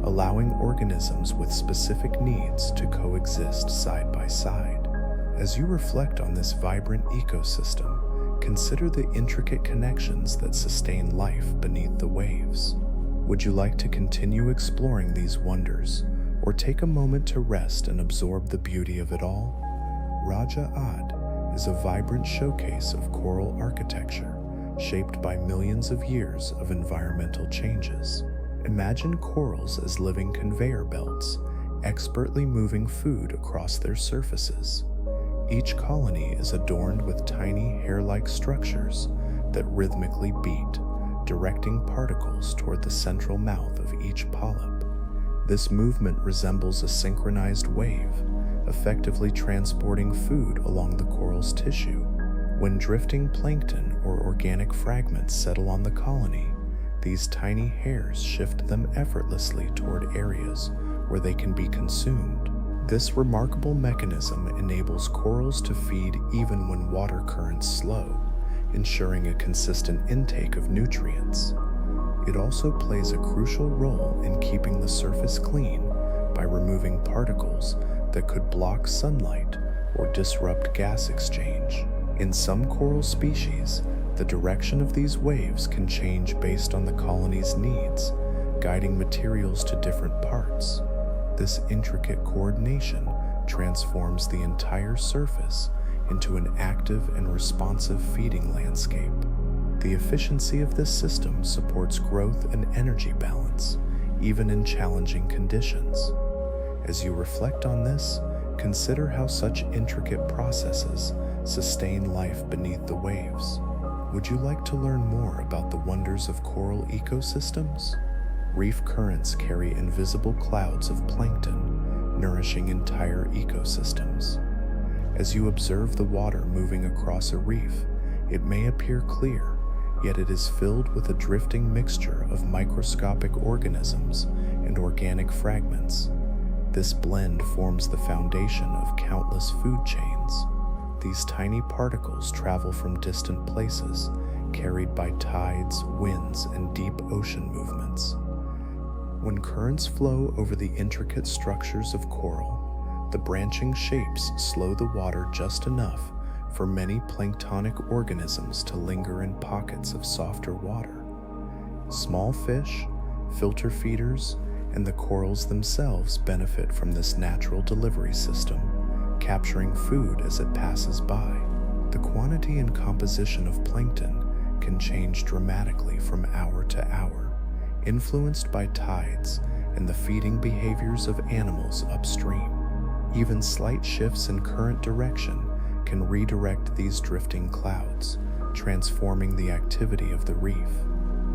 allowing organisms with specific needs to coexist side by side. As you reflect on this vibrant ecosystem, consider the intricate connections that sustain life beneath the waves. Would you like to continue exploring these wonders, or take a moment to rest and absorb the beauty of it all? Raja Ad is a vibrant showcase of coral architecture, shaped by millions of years of environmental changes. Imagine corals as living conveyor belts, expertly moving food across their surfaces. Each colony is adorned with tiny hair-like structures that rhythmically beat, directing particles toward the central mouth of each polyp. This movement resembles a synchronized wave, effectively transporting food along the coral's tissue. When drifting plankton or organic fragments settle on the colony, these tiny hairs shift them effortlessly toward areas where they can be consumed. This remarkable mechanism enables corals to feed even when water currents slow, ensuring a consistent intake of nutrients. It also plays a crucial role in keeping the surface clean by removing particles that could block sunlight or disrupt gas exchange. In some coral species, the direction of these waves can change based on the colony's needs, guiding materials to different parts. This intricate coordination transforms the entire surface into an active and responsive feeding landscape. The efficiency of this system supports growth and energy balance, even in challenging conditions. As you reflect on this, consider how such intricate processes sustain life beneath the waves. Would you like to learn more about the wonders of coral ecosystems? Reef currents carry invisible clouds of plankton, nourishing entire ecosystems. As you observe the water moving across a reef, it may appear clear, yet it is filled with a drifting mixture of microscopic organisms and organic fragments. This blend forms the foundation of countless food chains. These tiny particles travel from distant places, carried by tides, winds, and deep ocean movements. When currents flow over the intricate structures of coral, the branching shapes slow the water just enough for many planktonic organisms to linger in pockets of softer water. Small fish, filter feeders, and the corals themselves benefit from this natural delivery system, capturing food as it passes by. The quantity and composition of plankton can change dramatically from hour to hour, influenced by tides and the feeding behaviors of animals upstream. Even slight shifts in current direction can redirect these drifting clouds, transforming the activity of the reef.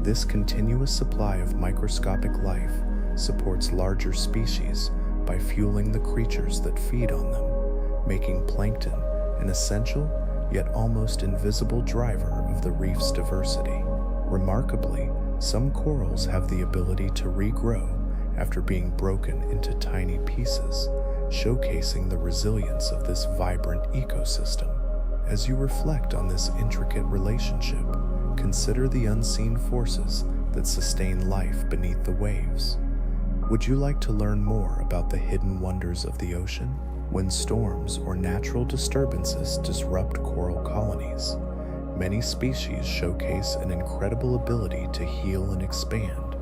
This continuous supply of microscopic life supports larger species by fueling the creatures that feed on them, making plankton an essential yet almost invisible driver of the reef's diversity. Remarkably, Some corals have the ability to regrow after being broken into tiny pieces, showcasing the resilience of this vibrant ecosystem. As you reflect on this intricate relationship, consider the unseen forces that sustain life beneath the waves. Would you like to learn more about the hidden wonders of the ocean? When storms or natural disturbances disrupt coral colonies, many species showcase an incredible ability to heal and expand.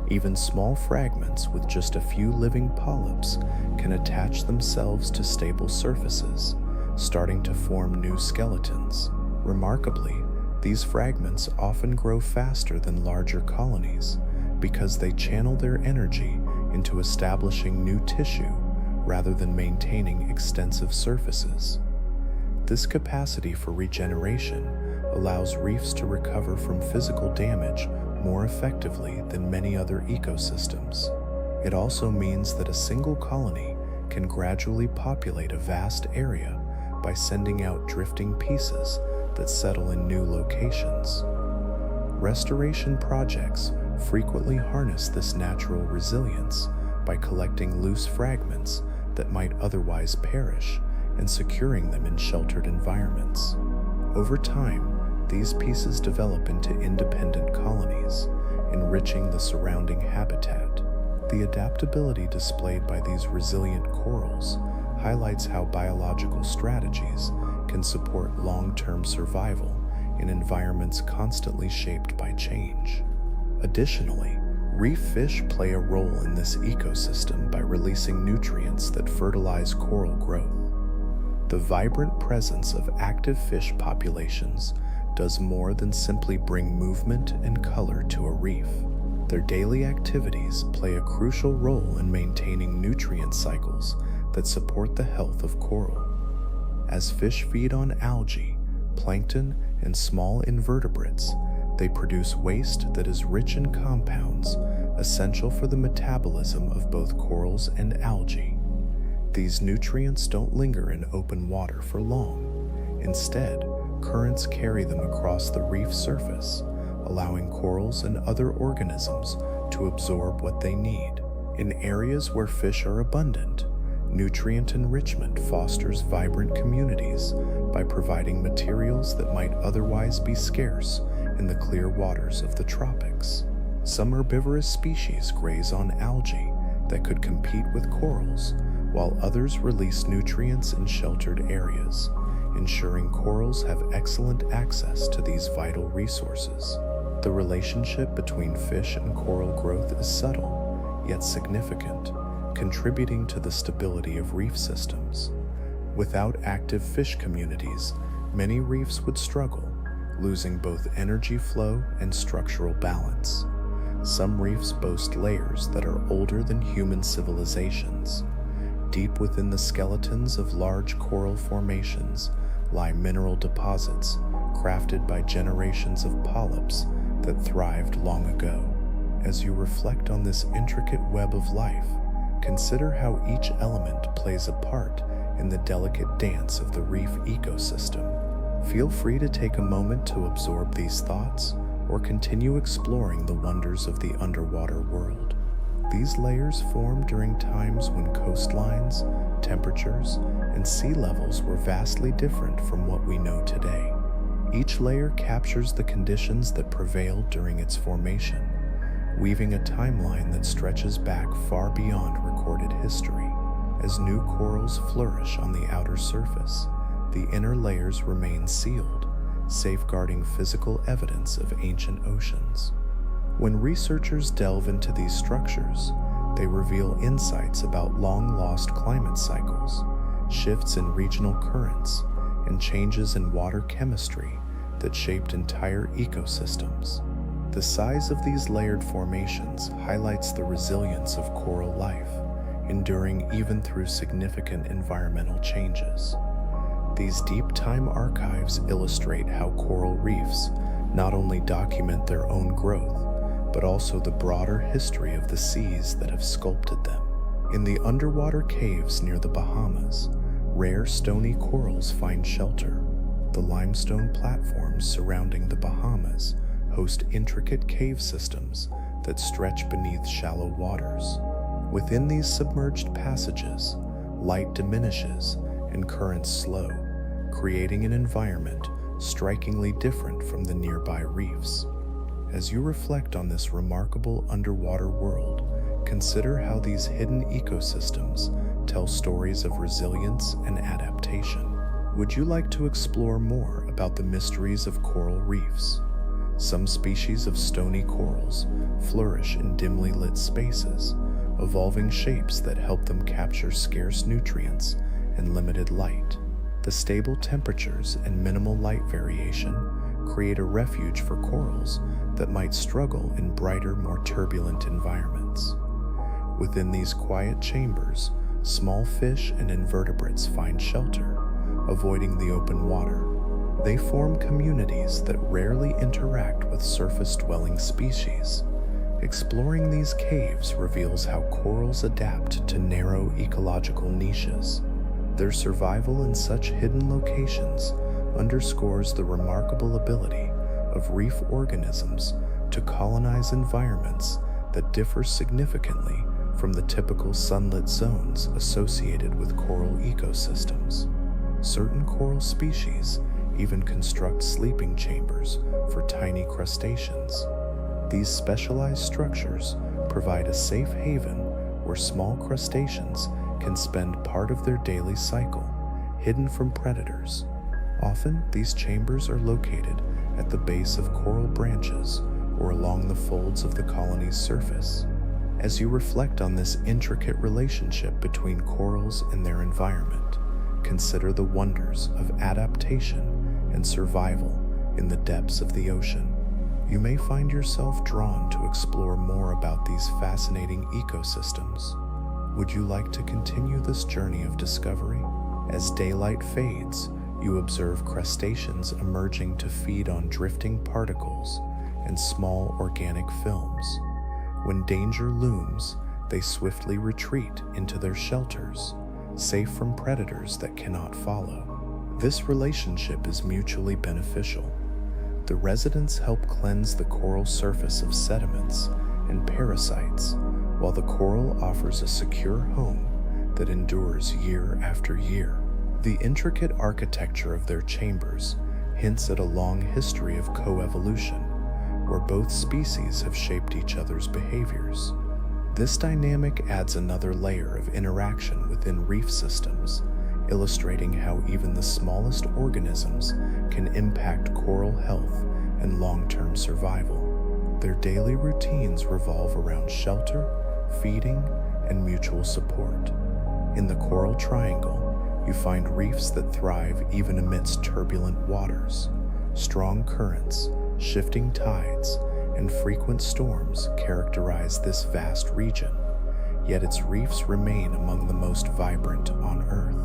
Even small fragments with just a few living polyps can attach themselves to stable surfaces, starting to form new skeletons. Remarkably, these fragments often grow faster than larger colonies because they channel their energy into establishing new tissue rather than maintaining extensive surfaces. This capacity for regeneration allows reefs to recover from physical damage more effectively than many other ecosystems. It also means that a single colony can gradually populate a vast area by sending out drifting pieces that settle in new locations. Restoration projects frequently harness this natural resilience by collecting loose fragments that might otherwise perish and securing them in sheltered environments. Over time, these pieces develop into independent colonies, enriching the surrounding habitat. The adaptability displayed by these resilient corals highlights how biological strategies can support long-term survival in environments constantly shaped by change. Additionally, reef fish play a role in this ecosystem by releasing nutrients that fertilize coral growth. The vibrant presence of active fish populations does more than simply bring movement and color to a reef. Their daily activities play a crucial role in maintaining nutrient cycles that support the health of coral. As fish feed on algae, plankton, and small invertebrates, they produce waste that is rich in compounds essential for the metabolism of both corals and algae. These nutrients don't linger in open water for long. Instead, currents carry them across the reef surface, allowing corals and other organisms to absorb what they need. In areas where fish are abundant, nutrient enrichment fosters vibrant communities by providing materials that might otherwise be scarce in the clear waters of the tropics. Some herbivorous species graze on algae that could compete with corals, while others release nutrients in sheltered areas, ensuring corals have excellent access to these vital resources. The relationship between fish and coral growth is subtle, yet significant, contributing to the stability of reef systems. Without active fish communities, many reefs would struggle, losing both energy flow and structural balance. Some reefs boast layers that are older than human civilizations. Deep within the skeletons of large coral formations lie mineral deposits crafted by generations of polyps that thrived long ago. As you reflect on this intricate web of life, consider how each element plays a part in the delicate dance of the reef ecosystem. Feel free to take a moment to absorb these thoughts or continue exploring the wonders of the underwater world. These layers formed during times when coastlines, temperatures, and sea levels were vastly different from what we know today. Each layer captures the conditions that prevailed during its formation, weaving a timeline that stretches back far beyond recorded history. As new corals flourish on the outer surface, the inner layers remain sealed, safeguarding physical evidence of ancient oceans. When researchers delve into these structures, they reveal insights about long-lost climate cycles, shifts in regional currents, and changes in water chemistry that shaped entire ecosystems. The size of these layered formations highlights the resilience of coral life, enduring even through significant environmental changes. These deep time archives illustrate how coral reefs not only document their own growth, but also the broader history of the seas that have sculpted them. In the underwater caves near the Bahamas, rare stony corals find shelter. The limestone platforms surrounding the Bahamas host intricate cave systems that stretch beneath shallow waters. Within these submerged passages, light diminishes and currents slow, creating an environment strikingly different from the nearby reefs. As you reflect on this remarkable underwater world, consider how these hidden ecosystems tell stories of resilience and adaptation. Would you like to explore more about the mysteries of coral reefs? Some species of stony corals flourish in dimly lit spaces, evolving shapes that help them capture scarce nutrients and limited light. The stable temperatures and minimal light variation create a refuge for corals that might struggle in brighter, more turbulent environments. Within these quiet chambers, small fish and invertebrates find shelter, avoiding the open water. They form communities that rarely interact with surface-dwelling species. Exploring these caves reveals how corals adapt to narrow ecological niches. Their survival in such hidden locations underscores the remarkable ability of reef organisms to colonize environments that differ significantly from the typical sunlit zones associated with coral ecosystems. Certain coral species even construct sleeping chambers for tiny crustaceans. These specialized structures provide a safe haven where small crustaceans can spend part of their daily cycle hidden from predators. Often, these chambers are located at the base of coral branches or along the folds of the colony's surface. As you reflect on this intricate relationship between corals and their environment, consider the wonders of adaptation and survival in the depths of the ocean. You may find yourself drawn to explore more about these fascinating ecosystems. Would you like to continue this journey of discovery? As daylight fades, you observe crustaceans emerging to feed on drifting particles and small organic films. When danger looms, they swiftly retreat into their shelters, safe from predators that cannot follow. This relationship is mutually beneficial. The residents help cleanse the coral surface of sediments and parasites, while the coral offers a secure home that endures year after year. The intricate architecture of their chambers hints at a long history of coevolution, where both species have shaped each other's behaviors. This dynamic adds another layer of interaction within reef systems, illustrating how even the smallest organisms can impact coral health and long-term survival. Their daily routines revolve around shelter, feeding, and mutual support. In the coral triangle, you find reefs that thrive even amidst turbulent waters. Strong currents, shifting tides, and frequent storms characterize this vast region, yet its reefs remain among the most vibrant on Earth.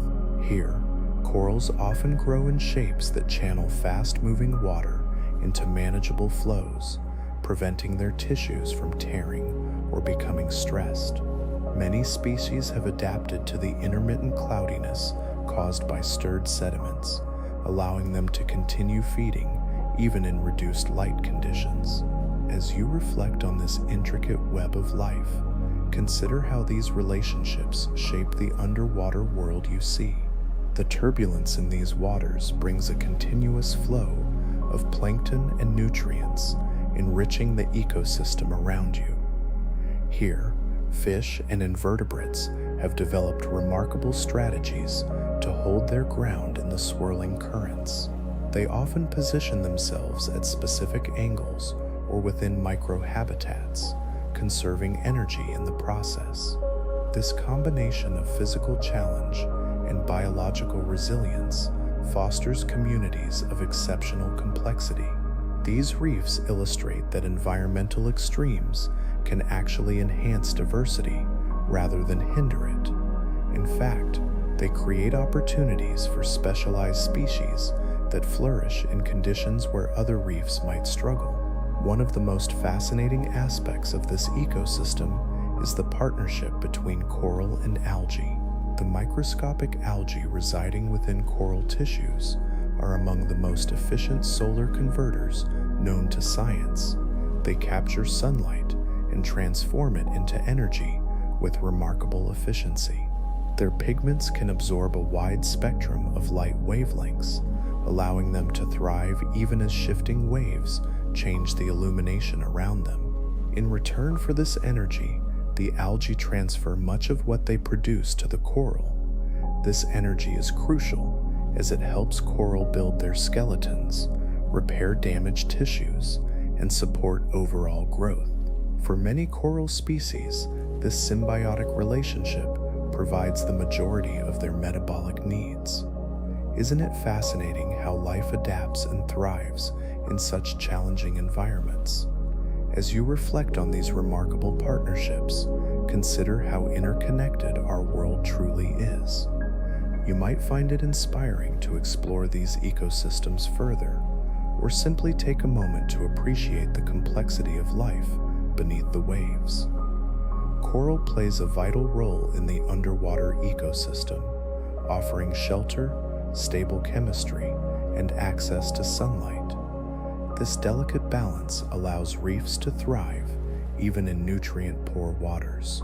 Here, corals often grow in shapes that channel fast-moving water into manageable flows, preventing their tissues from tearing or becoming stressed. Many species have adapted to the intermittent cloudiness caused by stirred sediments, allowing them to continue feeding even in reduced light conditions. As you reflect on this intricate web of life, consider how these relationships shape the underwater world you see. The turbulence in these waters brings a continuous flow of plankton and nutrients, enriching the ecosystem around you. Here, fish and invertebrates have developed remarkable strategies to hold their ground in the swirling currents. They often position themselves at specific angles or within microhabitats, conserving energy in the process. This combination of physical challenge and biological resilience fosters communities of exceptional complexity. These reefs illustrate that environmental extremes can actually enhance diversity rather than hinder it. In fact, they create opportunities for specialized species that flourish in conditions where other reefs might struggle. One of the most fascinating aspects of this ecosystem is the partnership between coral and algae. The microscopic algae residing within coral tissues are among the most efficient solar converters known to science. They capture sunlight and transform it into energy with remarkable efficiency. Their pigments can absorb a wide spectrum of light wavelengths, allowing them to thrive even as shifting waves change the illumination around them. In return for this energy, the algae transfer much of what they produce to the coral. This energy is crucial as it helps coral build their skeletons, repair damaged tissues, and support overall growth. For many coral species, this symbiotic relationship provides the majority of their metabolic needs. Isn't it fascinating how life adapts and thrives in such challenging environments? As you reflect on these remarkable partnerships, consider how interconnected our world truly is. You might find it inspiring to explore these ecosystems further, or simply take a moment to appreciate the complexity of life beneath the waves. Coral plays a vital role in the underwater ecosystem, offering shelter, stable chemistry, and access to sunlight. This delicate balance allows reefs to thrive even in nutrient-poor waters.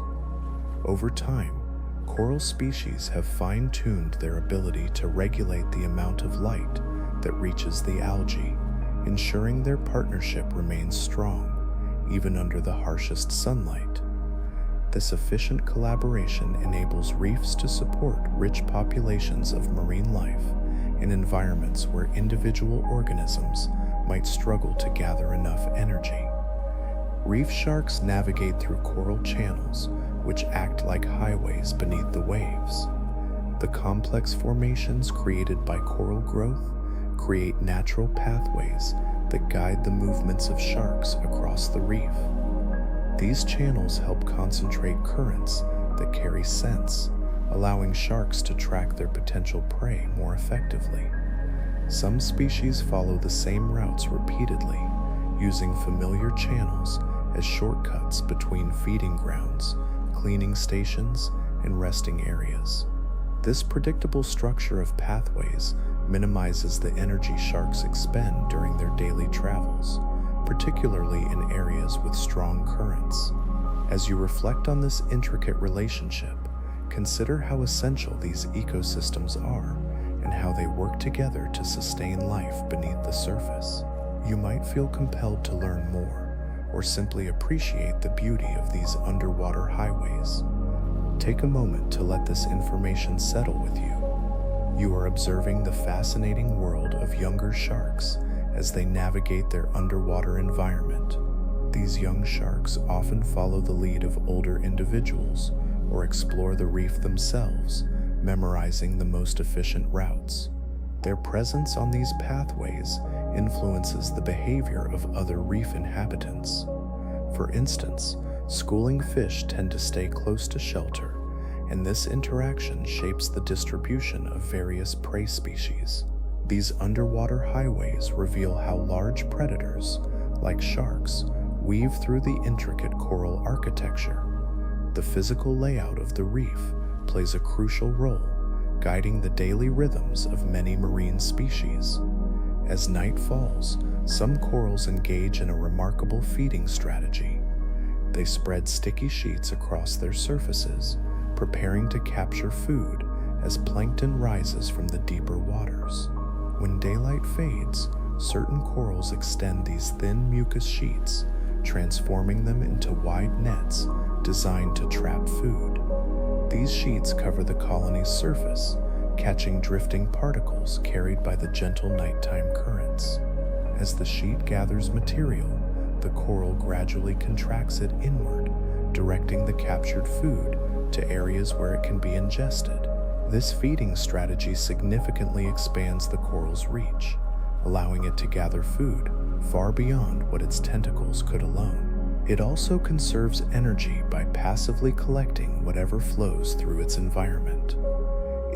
Over time, coral species have fine-tuned their ability to regulate the amount of light that reaches the algae, ensuring their partnership remains strong even under the harshest sunlight. This efficient collaboration enables reefs to support rich populations of marine life in environments where individual organisms might struggle to gather enough energy. Reef sharks navigate through coral channels, which act like highways beneath the waves. The complex formations created by coral growth create natural pathways that guide the movements of sharks across the reef. These channels help concentrate currents that carry scents, allowing sharks to track their potential prey more effectively. Some species follow the same routes repeatedly, using familiar channels as shortcuts between feeding grounds, cleaning stations, and resting areas. This predictable structure of pathways minimizes the energy sharks expend during their daily travels, particularly in areas with strong currents. As you reflect on this intricate relationship, consider how essential these ecosystems are and how they work together to sustain life beneath the surface. You might feel compelled to learn more, or simply appreciate the beauty of these underwater highways. Take a moment to let this information settle with you. You are observing the fascinating world of younger sharks as they navigate their underwater environment. These young sharks often follow the lead of older individuals or explore the reef themselves, memorizing the most efficient routes. Their presence on these pathways influences the behavior of other reef inhabitants. For instance, schooling fish tend to stay close to shelter, and this interaction shapes the distribution of various prey species. These underwater highways reveal how large predators, like sharks, weave through the intricate coral architecture. The physical layout of the reef plays a crucial role, guiding the daily rhythms of many marine species. As night falls, some corals engage in a remarkable feeding strategy. They spread sticky sheets across their surfaces, preparing to capture food as plankton rises from the deeper waters. When daylight fades, certain corals extend these thin mucus sheets, transforming them into wide nets designed to trap food. These sheets cover the colony's surface, catching drifting particles carried by the gentle nighttime currents. As the sheet gathers material, the coral gradually contracts it inward, directing the captured food to areas where it can be ingested. This feeding strategy significantly expands the coral's reach, allowing it to gather food far beyond what its tentacles could alone. It also conserves energy by passively collecting whatever flows through its environment.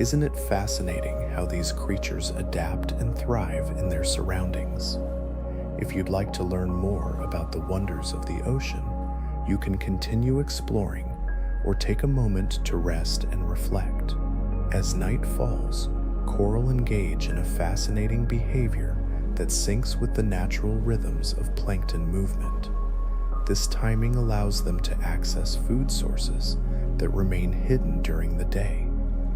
Isn't it fascinating how these creatures adapt and thrive in their surroundings? If you'd like to learn more about the wonders of the ocean, you can continue exploring or take a moment to rest and reflect. As night falls, coral engage in a fascinating behavior that syncs with the natural rhythms of plankton movement. This timing allows them to access food sources that remain hidden during the day.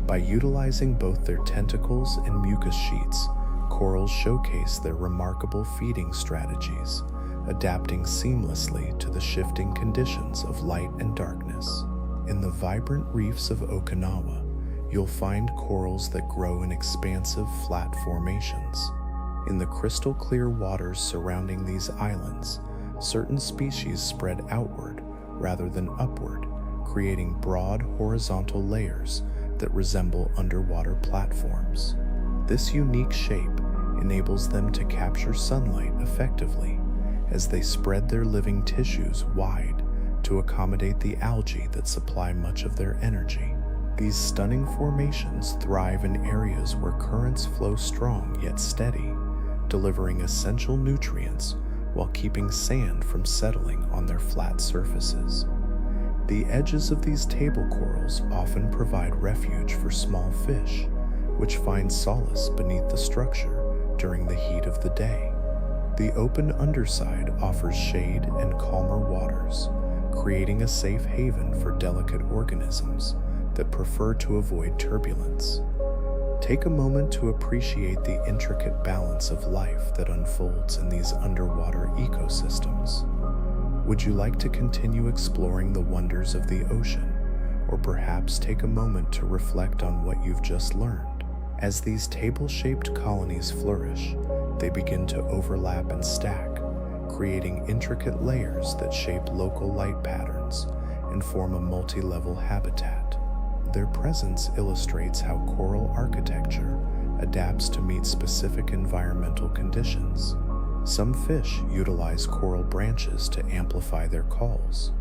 By utilizing both their tentacles and mucus sheets, corals showcase their remarkable feeding strategies, adapting seamlessly to the shifting conditions of light and darkness. In the vibrant reefs of Okinawa, you'll find corals that grow in expansive, flat formations. In the crystal-clear waters surrounding these islands, certain species spread outward rather than upward, creating broad horizontal layers that resemble underwater platforms. This unique shape enables them to capture sunlight effectively as they spread their living tissues wide to accommodate the algae that supply much of their energy. These stunning formations thrive in areas where currents flow strong yet steady, delivering essential nutrients while keeping sand from settling on their flat surfaces. The edges of these table corals often provide refuge for small fish, which find solace beneath the structure during the heat of the day. The open underside offers shade and calmer waters, creating a safe haven for delicate organisms that prefer to avoid turbulence. Take a moment to appreciate the intricate balance of life that unfolds in these underwater ecosystems. Would you like to continue exploring the wonders of the ocean, or perhaps take a moment to reflect on what you've just learned? As these table-shaped colonies flourish, they begin to overlap and stack, creating intricate layers that shape local light patterns and form a multi-level habitat. Their presence illustrates how coral architecture adapts to meet specific environmental conditions. Some fish utilize coral branches to amplify their calls.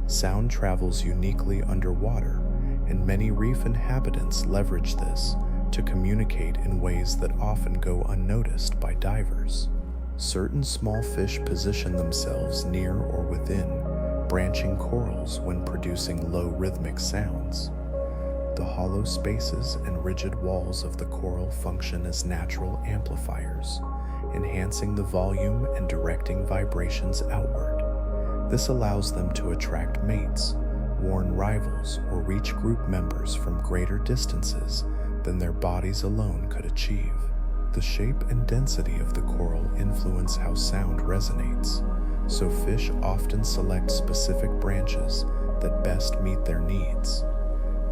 Sound travels uniquely underwater, and many reef inhabitants leverage this to communicate in ways that often go unnoticed by divers. Certain small fish position themselves near or within branching corals when producing low rhythmic sounds. The hollow spaces and rigid walls of the coral function as natural amplifiers, enhancing the volume and directing vibrations outward. This allows them to attract mates, warn rivals, or reach group members from greater distances than their bodies alone could achieve. The shape and density of the coral influence how sound resonates, so fish often select specific branches that best meet their needs.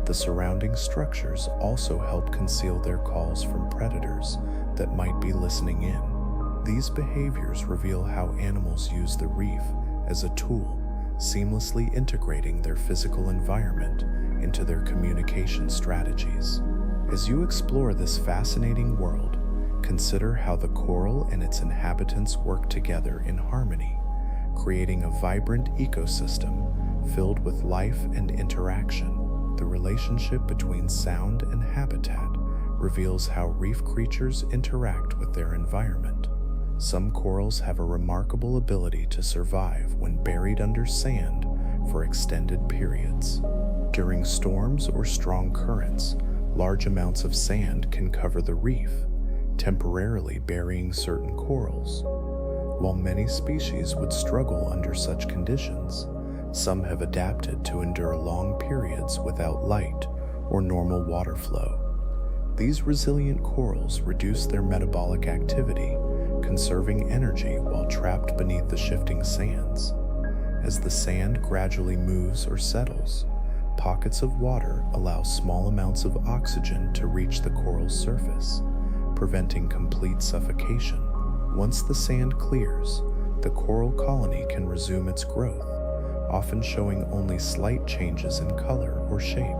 The surrounding structures also help conceal their calls from predators that might be listening in. These behaviors reveal how animals use the reef as a tool, seamlessly integrating their physical environment into their communication strategies. As you explore this fascinating world, consider how the coral and its inhabitants work together in harmony, creating a vibrant ecosystem filled with life and interaction. The relationship between sound and habitat reveals how reef creatures interact with their environment. Some corals have a remarkable ability to survive when buried under sand for extended periods. During storms or strong currents, large amounts of sand can cover the reef, temporarily burying certain corals. While many species would struggle under such conditions, some have adapted to endure long periods without light or normal water flow. These resilient corals reduce their metabolic activity, conserving energy while trapped beneath the shifting sands. As the sand gradually moves or settles, pockets of water allow small amounts of oxygen to reach the coral's surface, preventing complete suffocation. Once the sand clears, the coral colony can resume its growth, often showing only slight changes in color or shape.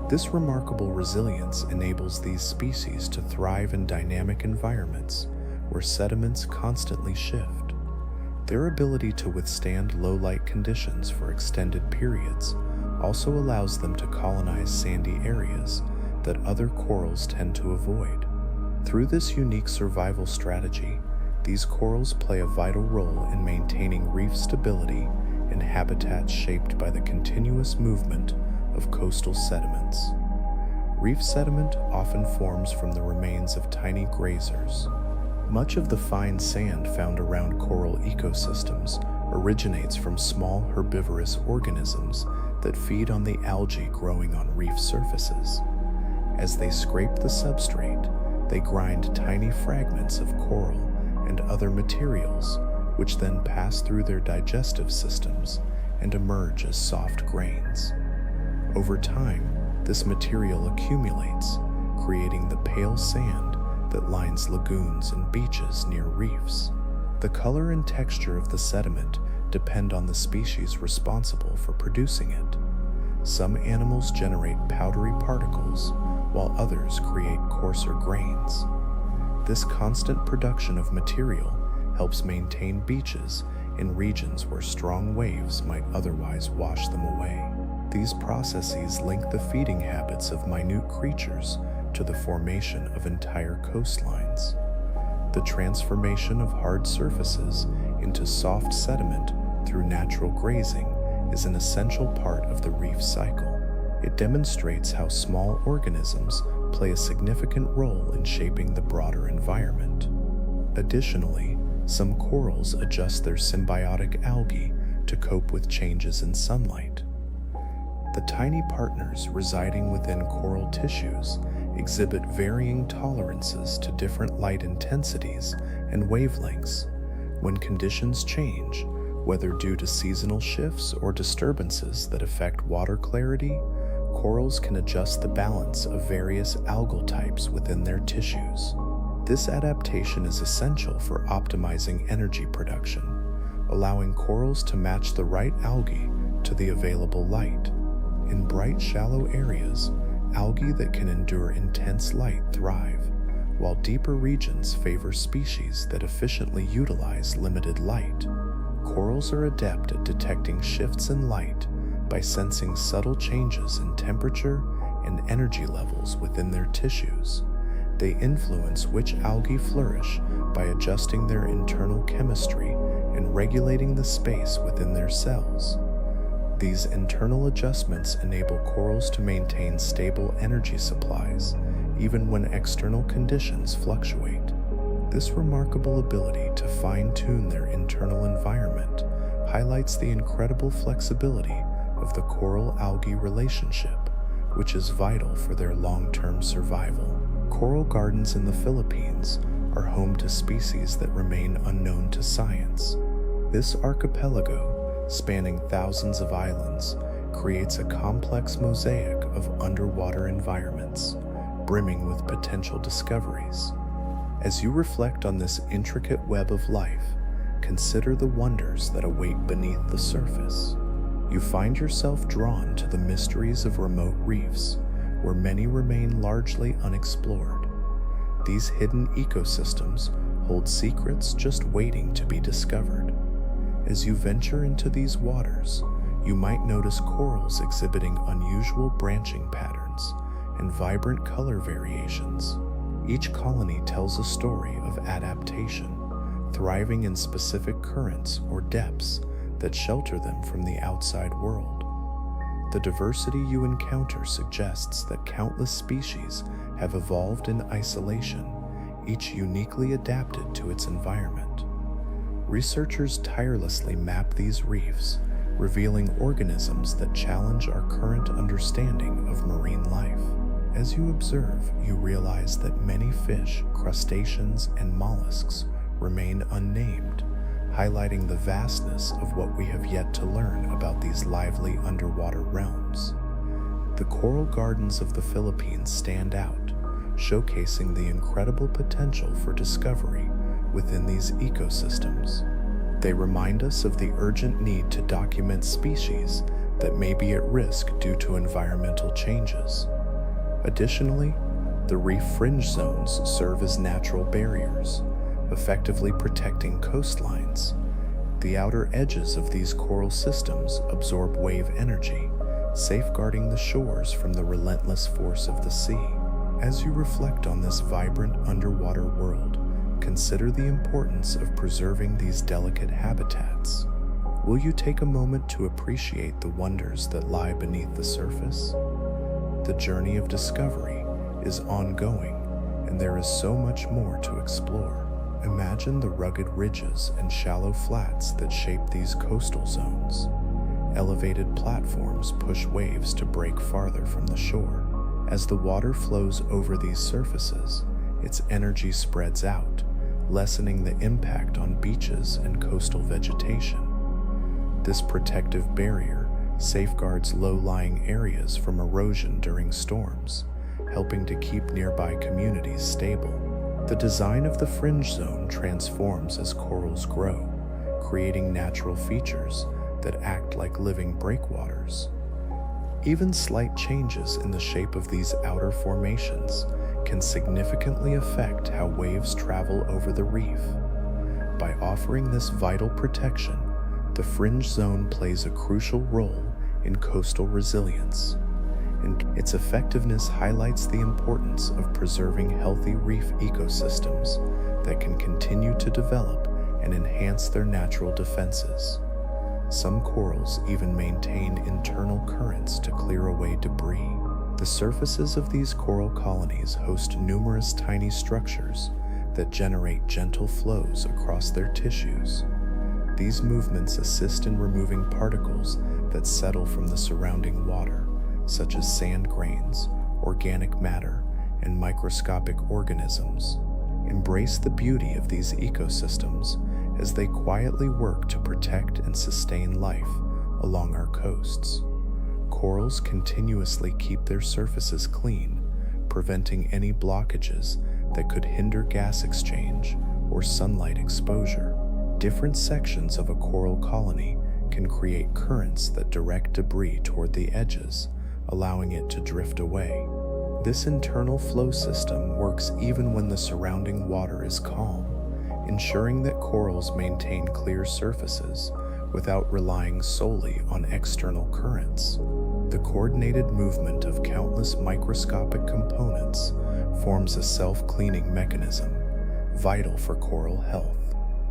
This remarkable resilience enables these species to thrive in dynamic environments where sediments constantly shift. Their ability to withstand low-light conditions for extended periods also allows them to colonize sandy areas that other corals tend to avoid. Through this unique survival strategy, these corals play a vital role in maintaining reef stability in habitats shaped by the continuous movement of coastal sediments. Reef sediment often forms from the remains of tiny grazers. Much of the fine sand found around coral ecosystems originates from small herbivorous organisms that feed on the algae growing on reef surfaces. As they scrape the substrate, they grind tiny fragments of coral and other materials, which then pass through their digestive systems and emerge as soft grains. Over time, this material accumulates, creating the pale sand that lines lagoons and beaches near reefs. The color and texture of the sediment depend on the species responsible for producing it. Some animals generate powdery particles, while others create coarser grains. This constant production of material helps maintain beaches in regions where strong waves might otherwise wash them away. These processes link the feeding habits of minute creatures to the formation of entire coastlines. The transformation of hard surfaces into soft sediment through natural grazing is an essential part of the reef cycle. It demonstrates how small organisms play a significant role in shaping the broader environment. Additionally, some corals adjust their symbiotic algae to cope with changes in sunlight. The tiny partners residing within coral tissues exhibit varying tolerances to different light intensities and wavelengths. When conditions change, whether due to seasonal shifts or disturbances that affect water clarity, corals can adjust the balance of various algal types within their tissues. This adaptation is essential for optimizing energy production, allowing corals to match the right algae to the available light. In bright, shallow areas, algae that can endure intense light thrive, while deeper regions favor species that efficiently utilize limited light. Corals are adept at detecting shifts in light by sensing subtle changes in temperature and energy levels within their tissues. They influence which algae flourish by adjusting their internal chemistry and regulating the space within their cells. These internal adjustments enable corals to maintain stable energy supplies, even when external conditions fluctuate. This remarkable ability to fine-tune their internal environment highlights the incredible flexibility of the coral-algae relationship, which is vital for their long-term survival. Coral gardens in the Philippines are home to species that remain unknown to science. This archipelago, spanning thousands of islands, creates a complex mosaic of underwater environments, brimming with potential discoveries. As you reflect on this intricate web of life, consider the wonders that await beneath the surface. You find yourself drawn to the mysteries of remote reefs, where many remain largely unexplored. These hidden ecosystems hold secrets just waiting to be discovered. As you venture into these waters, you might notice corals exhibiting unusual branching patterns and vibrant color variations. Each colony tells a story of adaptation, thriving in specific currents or depths that shelter them from the outside world. The diversity you encounter suggests that countless species have evolved in isolation, each uniquely adapted to its environment. Researchers tirelessly map these reefs, revealing organisms that challenge our current understanding of marine life. As you observe, you realize that many fish, crustaceans, and mollusks remain unnamed, highlighting the vastness of what we have yet to learn about these lively underwater realms. The coral gardens of the Philippines stand out, showcasing the incredible potential for discovery within these ecosystems. They remind us of the urgent need to document species that may be at risk due to environmental changes. Additionally, the reef fringe zones serve as natural barriers, effectively protecting coastlines. The outer edges of these coral systems absorb wave energy, safeguarding the shores from the relentless force of the sea. As you reflect on this vibrant underwater world, consider the importance of preserving these delicate habitats. Will you take a moment to appreciate the wonders that lie beneath the surface? The journey of discovery is ongoing, and there is so much more to explore. Imagine the rugged ridges and shallow flats that shape these coastal zones. Elevated platforms push waves to break farther from the shore. As the water flows over these surfaces, its energy spreads out, lessening the impact on beaches and coastal vegetation. This protective barrier safeguards low-lying areas from erosion during storms, helping to keep nearby communities stable. The design of the fringe zone transforms as corals grow, creating natural features that act like living breakwaters. Even slight changes in the shape of these outer formations can significantly affect how waves travel over the reef. By offering this vital protection, the fringe zone plays a crucial role in coastal resilience, and its effectiveness highlights the importance of preserving healthy reef ecosystems that can continue to develop and enhance their natural defenses. Some corals even maintain internal currents to clear away debris. The surfaces of these coral colonies host numerous tiny structures that generate gentle flows across their tissues. These movements assist in removing particles that settle from the surrounding water, such as sand grains, organic matter, and microscopic organisms. Embrace the beauty of these ecosystems as they quietly work to protect and sustain life along our coasts. Corals continuously keep their surfaces clean, preventing any blockages that could hinder gas exchange or sunlight exposure. Different sections of a coral colony can create currents that direct debris toward the edges, allowing it to drift away. This internal flow system works even when the surrounding water is calm, ensuring that corals maintain clear surfaces without relying solely on external currents. The coordinated movement of countless microscopic components forms a self-cleaning mechanism, vital for coral health.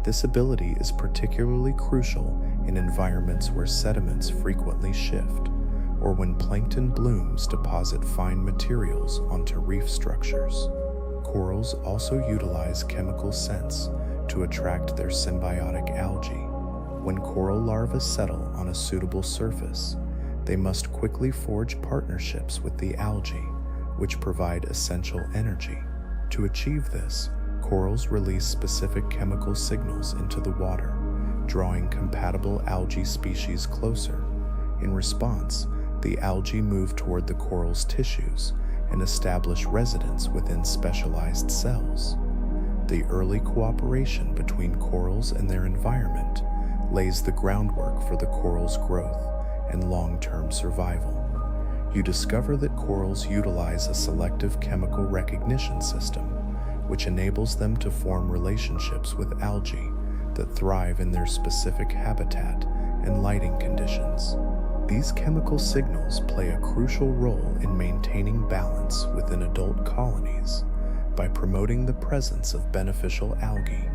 This ability is particularly crucial in environments where sediments frequently shift, or when plankton blooms deposit fine materials onto reef structures. Corals also utilize chemical scents to attract their symbiotic algae. When coral larvae settle on a suitable surface, they must quickly forge partnerships with the algae, which provide essential energy. To achieve this, corals release specific chemical signals into the water, drawing compatible algae species closer. In response, the algae move toward the coral's tissues and establish residence within specialized cells. The early cooperation between corals and their environment lays the groundwork for the coral's growth and long-term survival. You discover that corals utilize a selective chemical recognition system, which enables them to form relationships with algae that thrive in their specific habitat and lighting conditions. These chemical signals play a crucial role in maintaining balance within adult colonies by promoting the presence of beneficial algae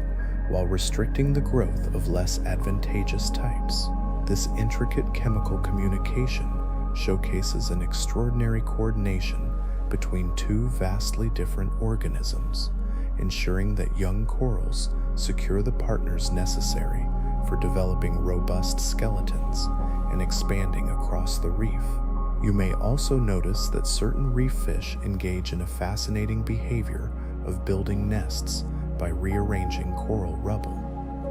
while restricting the growth of less advantageous types. This intricate chemical communication showcases an extraordinary coordination between two vastly different organisms, ensuring that young corals secure the partners necessary for developing robust skeletons and expanding across the reef. You may also notice that certain reef fish engage in a fascinating behavior of building nests by rearranging coral rubble.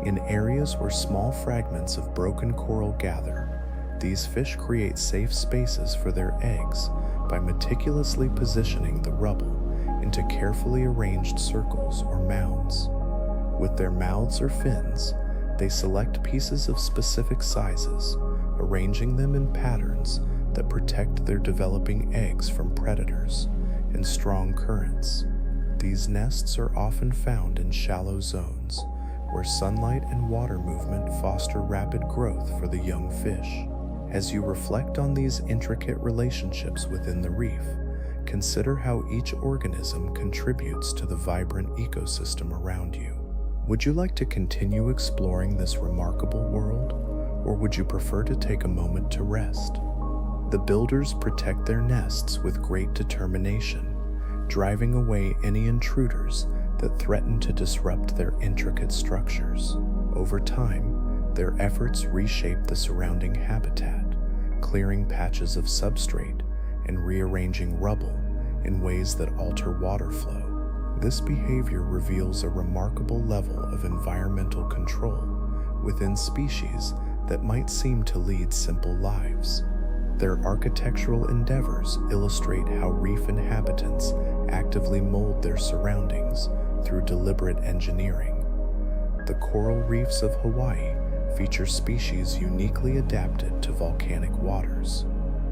In areas where small fragments of broken coral gather, these fish create safe spaces for their eggs by meticulously positioning the rubble into carefully arranged circles or mounds. With their mouths or fins, they select pieces of specific sizes, arranging them in patterns that protect their developing eggs from predators and strong currents. These nests are often found in shallow zones, where sunlight and water movement foster rapid growth for the young fish. As you reflect on these intricate relationships within the reef, consider how each organism contributes to the vibrant ecosystem around you. Would you like to continue exploring this remarkable world, or would you prefer to take a moment to rest? The builders protect their nests with great determination, driving away any intruders that threaten to disrupt their intricate structures. Over time, their efforts reshape the surrounding habitat, clearing patches of substrate and rearranging rubble in ways that alter water flow. This behavior reveals a remarkable level of environmental control within species that might seem to lead simple lives. Their architectural endeavors illustrate how reef inhabitants actively mold their surroundings through deliberate engineering. The coral reefs of Hawaii feature species uniquely adapted to volcanic waters.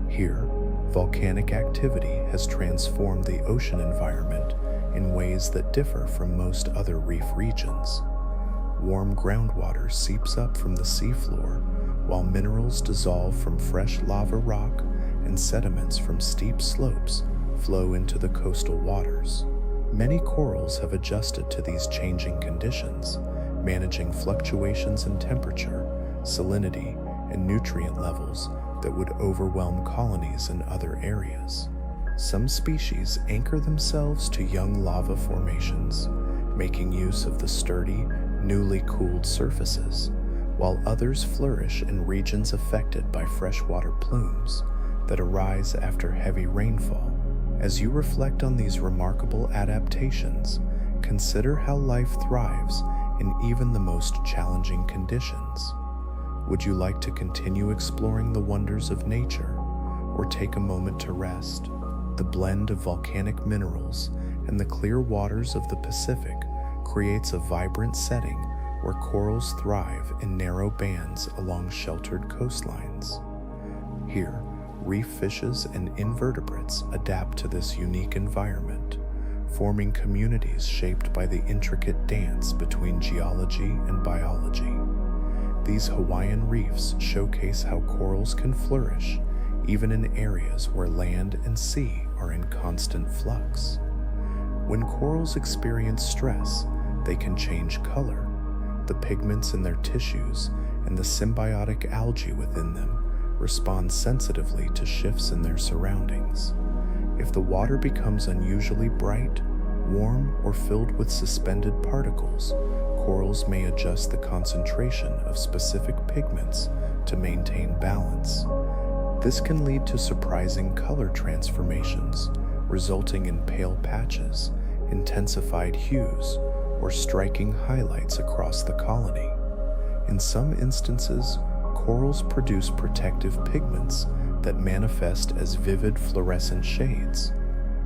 Here, volcanic activity has transformed the ocean environment in ways that differ from most other reef regions. Warm groundwater seeps up from the seafloor, while minerals dissolve from fresh lava rock and sediments from steep slopes flow into the coastal waters. Many corals have adjusted to these changing conditions, managing fluctuations in temperature, salinity, and nutrient levels that would overwhelm colonies in other areas. Some species anchor themselves to young lava formations, making use of the sturdy, newly cooled surfaces, while others flourish in regions affected by freshwater plumes that arise after heavy rainfall. As you reflect on these remarkable adaptations, consider how life thrives in even the most challenging conditions. Would you like to continue exploring the wonders of nature, or take a moment to rest? The blend of volcanic minerals and the clear waters of the Pacific creates a vibrant setting where corals thrive in narrow bands along sheltered coastlines. Here, reef fishes and invertebrates adapt to this unique environment, forming communities shaped by the intricate dance between geology and biology. These Hawaiian reefs showcase how corals can flourish even in areas where land and sea are in constant flux. When corals experience stress, they can change color. The pigments in their tissues and the symbiotic algae within them respond sensitively to shifts in their surroundings. If the water becomes unusually bright, warm, or filled with suspended particles, corals may adjust the concentration of specific pigments to maintain balance. This can lead to surprising color transformations, resulting in pale patches, intensified hues, or striking highlights across the colony. In some instances, corals produce protective pigments that manifest as vivid fluorescent shades.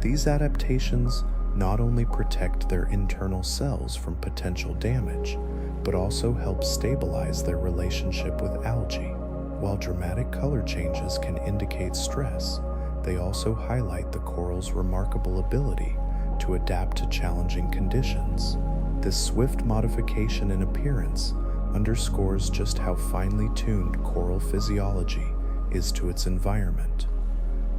These adaptations not only protect their internal cells from potential damage, but also help stabilize their relationship with algae. While dramatic color changes can indicate stress, they also highlight the coral's remarkable ability to adapt to challenging conditions. This swift modification in appearance underscores just how finely tuned coral physiology is to its environment.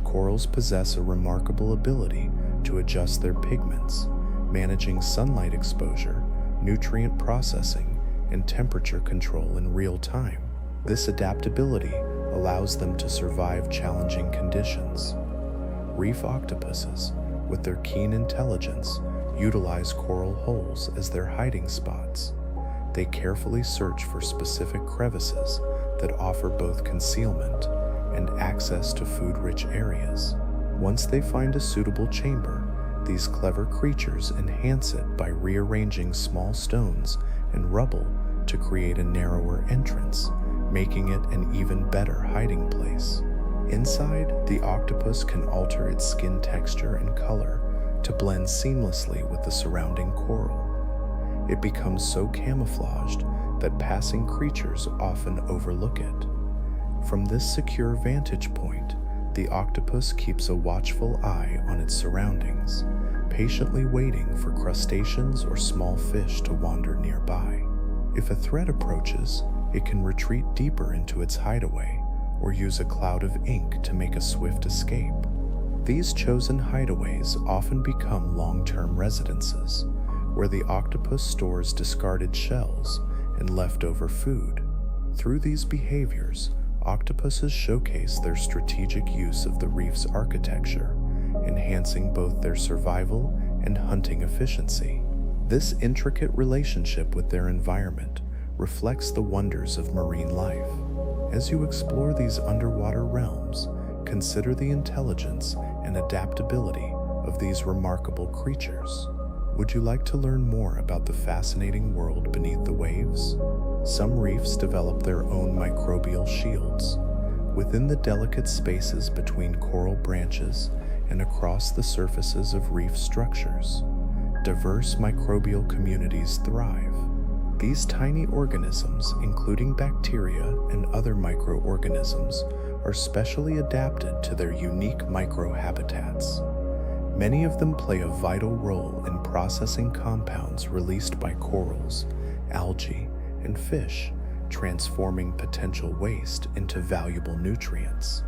Corals possess a remarkable ability to adjust their pigments, managing sunlight exposure, nutrient processing, and temperature control in real time. This adaptability allows them to survive challenging conditions. Reef octopuses, with their keen intelligence, utilize coral holes as their hiding spots. They carefully search for specific crevices that offer both concealment and access to food-rich areas. Once they find a suitable chamber, these clever creatures enhance it by rearranging small stones and rubble to create a narrower entrance, making it an even better hiding place. Inside, the octopus can alter its skin texture and color to blend seamlessly with the surrounding coral. It becomes so camouflaged that passing creatures often overlook it. From this secure vantage point, the octopus keeps a watchful eye on its surroundings, patiently waiting for crustaceans or small fish to wander nearby. If a threat approaches, it can retreat deeper into its hideaway or use a cloud of ink to make a swift escape. These chosen hideaways often become long-term residences, where the octopus stores discarded shells and leftover food. Through these behaviors, octopuses showcase their strategic use of the reef's architecture, enhancing both their survival and hunting efficiency. This intricate relationship with their environment reflects the wonders of marine life. As you explore these underwater realms, consider the intelligence and adaptability of these remarkable creatures. Would you like to learn more about the fascinating world beneath the waves? Some reefs develop their own microbial shields. Within the delicate spaces between coral branches and across the surfaces of reef structures, diverse microbial communities thrive. These tiny organisms, including bacteria and other microorganisms, are specially adapted to their unique microhabitats. Many of them play a vital role in processing compounds released by corals, algae, and fish, transforming potential waste into valuable nutrients.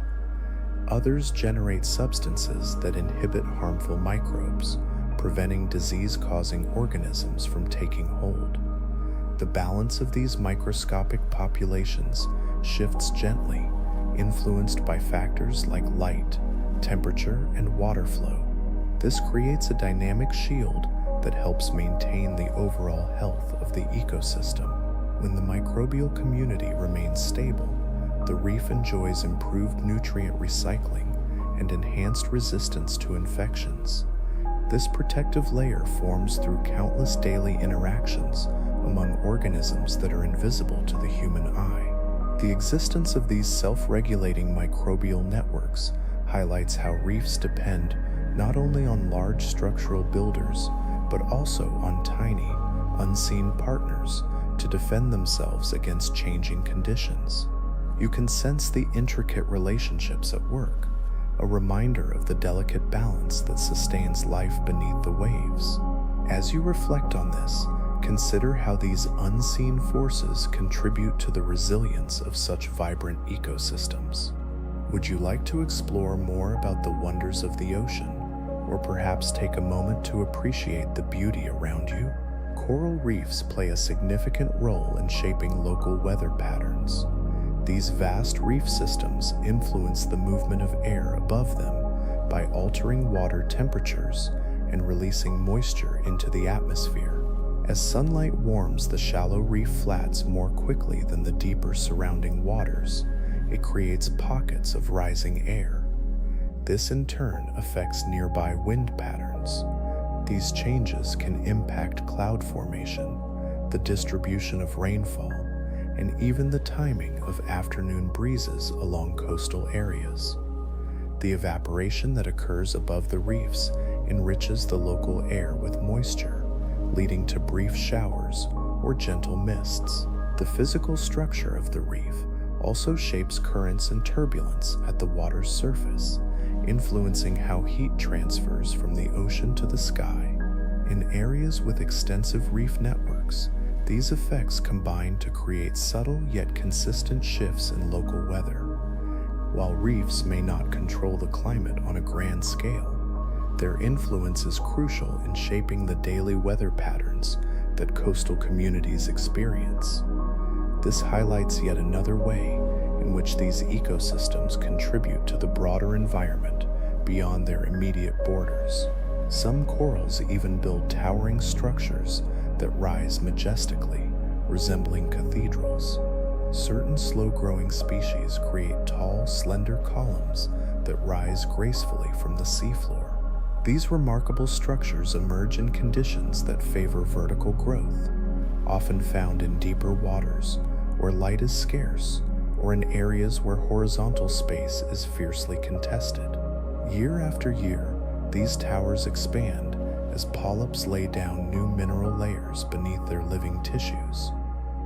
Others generate substances that inhibit harmful microbes, preventing disease-causing organisms from taking hold. The balance of these microscopic populations shifts gently, influenced by factors like light, temperature, and water flow. This creates a dynamic shield that helps maintain the overall health of the ecosystem. When the microbial community remains stable, the reef enjoys improved nutrient recycling and enhanced resistance to infections. This protective layer forms through countless daily interactions among organisms that are invisible to the human eye. The existence of these self-regulating microbial networks highlights how reefs depend not only on large structural builders, but also on tiny, unseen partners to defend themselves against changing conditions. You can sense the intricate relationships at work, a reminder of the delicate balance that sustains life beneath the waves. As you reflect on this, consider how these unseen forces contribute to the resilience of such vibrant ecosystems. Would you like to explore more about the wonders of the ocean, or perhaps take a moment to appreciate the beauty around you? Coral reefs play a significant role in shaping local weather patterns. These vast reef systems influence the movement of air above them by altering water temperatures and releasing moisture into the atmosphere. As sunlight warms the shallow reef flats more quickly than the deeper surrounding waters, it creates pockets of rising air. This in turn affects nearby wind patterns. These changes can impact cloud formation, the distribution of rainfall, and even the timing of afternoon breezes along coastal areas. The evaporation that occurs above the reefs enriches the local air with moisture, leading to brief showers or gentle mists. The physical structure of the reef also shapes currents and turbulence at the water's surface, influencing how heat transfers from the ocean to the sky. In areas with extensive reef networks, these effects combine to create subtle yet consistent shifts in local weather. While reefs may not control the climate on a grand scale, their influence is crucial in shaping the daily weather patterns that coastal communities experience. This highlights yet another way in which these ecosystems contribute to the broader environment beyond their immediate borders. Some corals even build towering structures that rise majestically, resembling cathedrals. Certain slow-growing species create tall, slender columns that rise gracefully from the seafloor. These remarkable structures emerge in conditions that favor vertical growth, often found in deeper waters where light is scarce, or in areas where horizontal space is fiercely contested. Year after year, these towers expand as polyps lay down new mineral layers beneath their living tissues.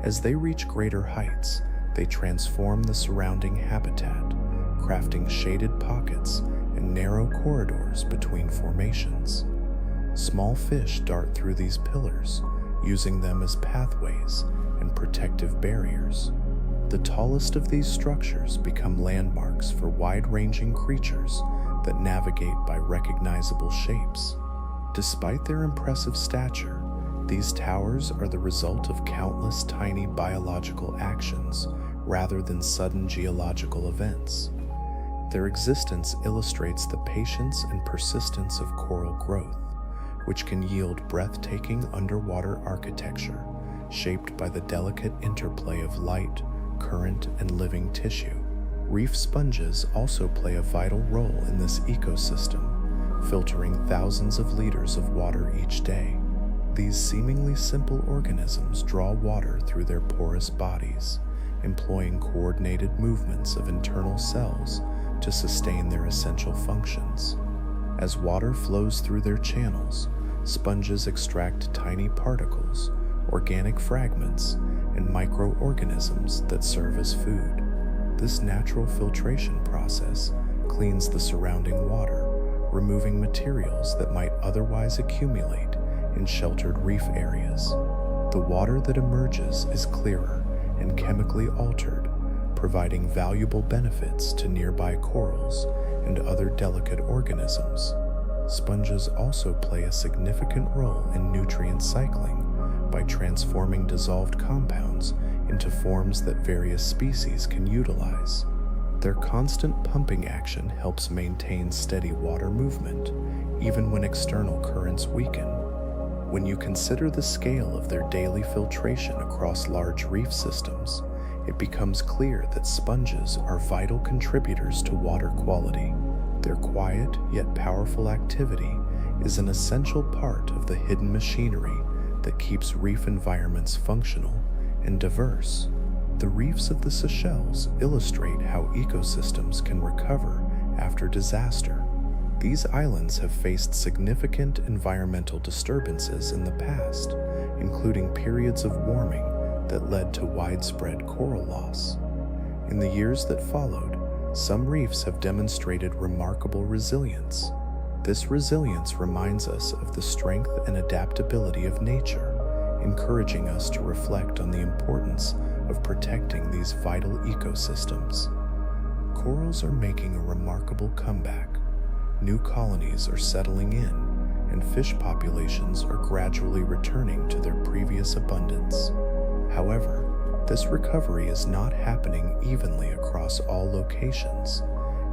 As they reach greater heights, they transform the surrounding habitat, crafting shaded pockets and narrow corridors between formations. Small fish dart through these pillars, using them as pathways and protective barriers. The tallest of these structures become landmarks for wide-ranging creatures that navigate by recognizable shapes. Despite their impressive stature, these towers are the result of countless tiny biological actions rather than sudden geological events. Their existence illustrates the patience and persistence of coral growth, which can yield breathtaking underwater architecture shaped by the delicate interplay of light, current, and living tissue. Reef sponges also play a vital role in this ecosystem, filtering thousands of liters of water each day. These seemingly simple organisms draw water through their porous bodies, employing coordinated movements of internal cells to sustain their essential functions. As water flows through their channels, sponges extract tiny particles, organic fragments, and microorganisms that serve as food. This natural filtration process cleans the surrounding water, removing materials that might otherwise accumulate in sheltered reef areas. The water that emerges is clearer and chemically altered, providing valuable benefits to nearby corals and other delicate organisms. Sponges also play a significant role in nutrient cycling by transforming dissolved compounds into forms that various species can utilize. Their constant pumping action helps maintain steady water movement, even when external currents weaken. When you consider the scale of their daily filtration across large reef systems, it becomes clear that sponges are vital contributors to water quality. Their quiet yet powerful activity is an essential part of the hidden machinery that keeps reef environments functional and diverse. The reefs of the Seychelles illustrate how ecosystems can recover after disaster. These islands have faced significant environmental disturbances in the past, including periods of warming that led to widespread coral loss. In the years that followed, some reefs have demonstrated remarkable resilience. This resilience reminds us of the strength and adaptability of nature, encouraging us to reflect on the importance of protecting these vital ecosystems. Corals are making a remarkable comeback. New colonies are settling in, and fish populations are gradually returning to their previous abundance. However, this recovery is not happening evenly across all locations.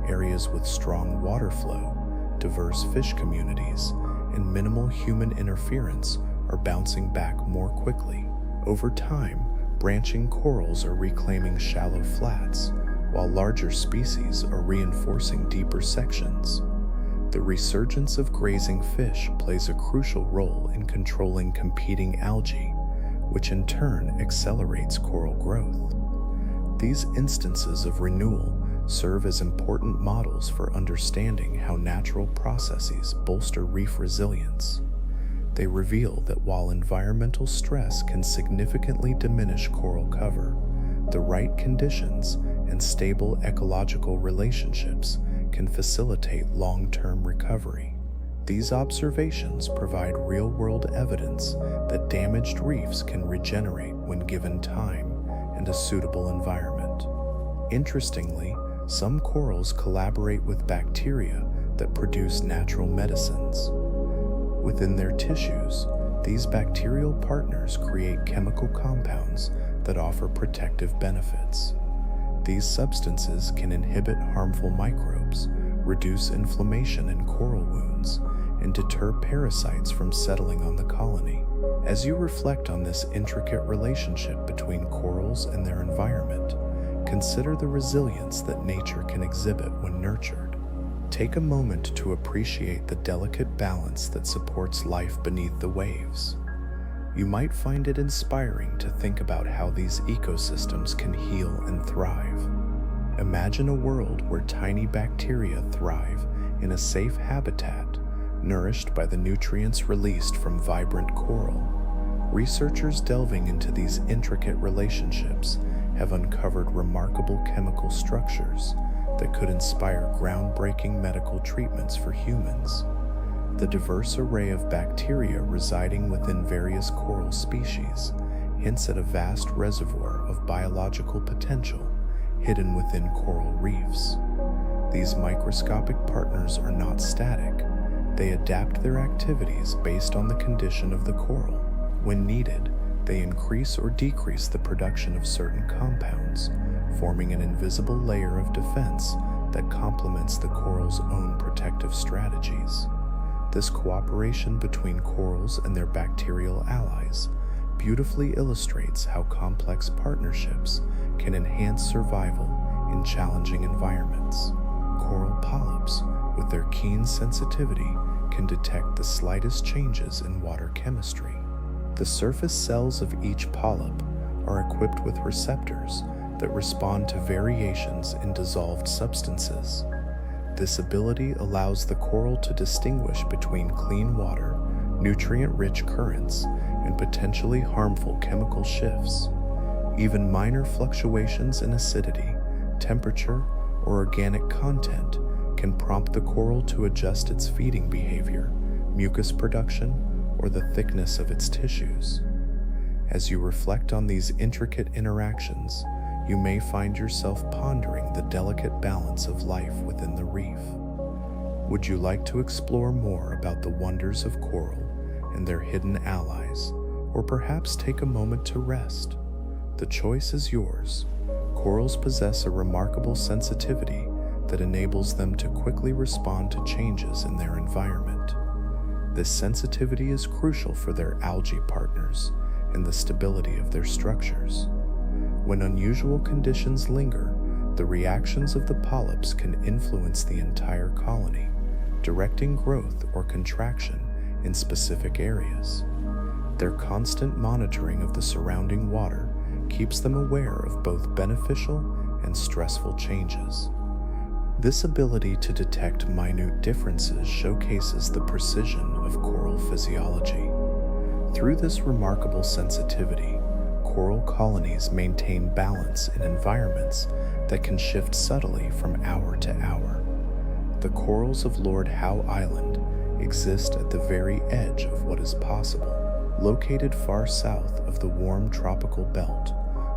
Areas with strong water flow, diverse fish communities, and minimal human interference are bouncing back more quickly. Over time, branching corals are reclaiming shallow flats, while larger species are reinforcing deeper sections. The resurgence of grazing fish plays a crucial role in controlling competing algae, which in turn accelerates coral growth. These instances of renewal serve as important models for understanding how natural processes bolster reef resilience. They reveal that while environmental stress can significantly diminish coral cover, the right conditions and stable ecological relationships can facilitate long-term recovery. These observations provide real-world evidence that damaged reefs can regenerate when given time and a suitable environment. Interestingly, some corals collaborate with bacteria that produce natural medicines. Within their tissues, these bacterial partners create chemical compounds that offer protective benefits. These substances can inhibit harmful microbes, reduce inflammation in coral wounds, and deter parasites from settling on the colony. As you reflect on this intricate relationship between corals and their environment, consider the resilience that nature can exhibit when nurtured. Take a moment to appreciate the delicate balance that supports life beneath the waves. You might find it inspiring to think about how these ecosystems can heal and thrive. Imagine a world where tiny bacteria thrive in a safe habitat, nourished by the nutrients released from vibrant coral. Researchers delving into these intricate relationships have uncovered remarkable chemical structures that could inspire groundbreaking medical treatments for humans. The diverse array of bacteria residing within various coral species hints at a vast reservoir of biological potential hidden within coral reefs. These microscopic partners are not static. They adapt their activities based on the condition of the coral. When needed, they increase or decrease the production of certain compounds, forming an invisible layer of defense that complements the coral's own protective strategies. This cooperation between corals and their bacterial allies beautifully illustrates how complex partnerships can enhance survival in challenging environments. Coral polyps, with their keen sensitivity, can detect the slightest changes in water chemistry. The surface cells of each polyp are equipped with receptors that respond to variations in dissolved substances. This ability allows the coral to distinguish between clean water, nutrient-rich currents, and potentially harmful chemical shifts. Even minor fluctuations in acidity, temperature, or organic content can prompt the coral to adjust its feeding behavior, mucus production, or the thickness of its tissues. As you reflect on these intricate interactions, you may find yourself pondering the delicate balance of life within the reef. Would you like to explore more about the wonders of coral and their hidden allies, or perhaps take a moment to rest? The choice is yours. Corals possess a remarkable sensitivity that enables them to quickly respond to changes in their environment. This sensitivity is crucial for their algae partners and the stability of their structures. When unusual conditions linger, the reactions of the polyps can influence the entire colony, directing growth or contraction in specific areas. Their constant monitoring of the surrounding water keeps them aware of both beneficial and stressful changes. This ability to detect minute differences showcases the precision of coral physiology. Through this remarkable sensitivity, coral colonies maintain balance in environments that can shift subtly from hour to hour. The corals of Lord Howe Island exist at the very edge of what is possible. Located far south of the warm tropical belt,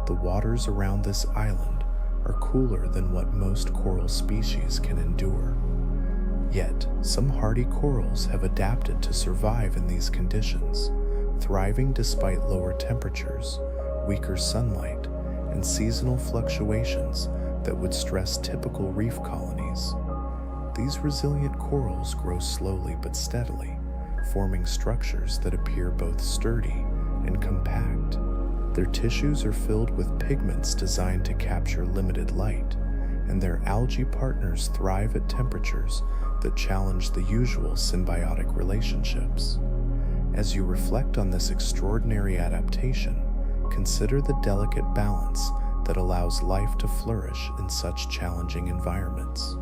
the waters around this island are cooler than what most coral species can endure. Yet, some hardy corals have adapted to survive in these conditions, thriving despite lower temperatures, weaker sunlight, and seasonal fluctuations that would stress typical reef colonies. These resilient corals grow slowly but steadily, forming structures that appear both sturdy and compact. Their tissues are filled with pigments designed to capture limited light, and their algae partners thrive at temperatures that challenge the usual symbiotic relationships. As you reflect on this extraordinary adaptation, consider the delicate balance that allows life to flourish in such challenging environments.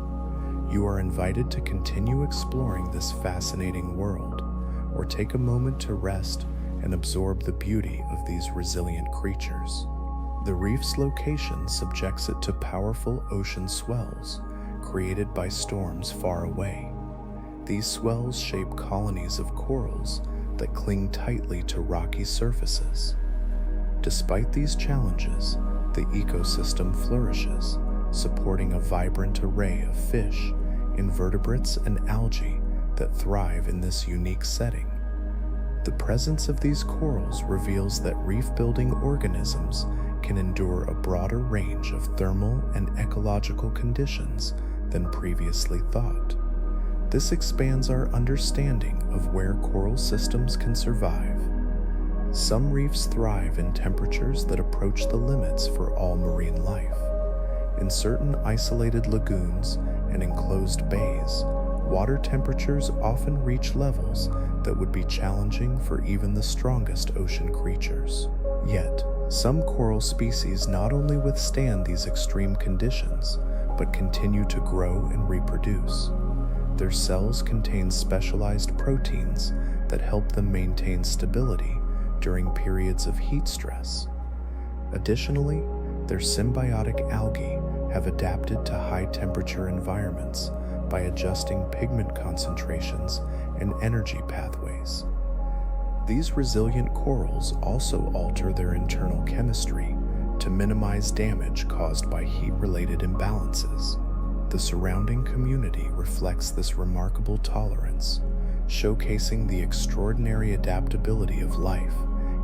You are invited to continue exploring this fascinating world, or take a moment to rest and absorb the beauty of these resilient creatures. The reef's location subjects it to powerful ocean swells created by storms far away. These swells shape colonies of corals that cling tightly to rocky surfaces. Despite these challenges, the ecosystem flourishes, supporting a vibrant array of fish, invertebrates, and algae that thrive in this unique setting. The presence of these corals reveals that reef-building organisms can endure a broader range of thermal and ecological conditions than previously thought. This expands our understanding of where coral systems can survive. Some reefs thrive in temperatures that approach the limits for all marine life. In certain isolated lagoons and enclosed bays, water temperatures often reach levels that would be challenging for even the strongest ocean creatures. Yet, some coral species not only withstand these extreme conditions, but continue to grow and reproduce. Their cells contain specialized proteins that help them maintain stability during periods of heat stress. Additionally, their symbiotic algae have adapted to high-temperature environments by adjusting pigment concentrations and energy pathways. These resilient corals also alter their internal chemistry to minimize damage caused by heat-related imbalances. The surrounding community reflects this remarkable tolerance, showcasing the extraordinary adaptability of life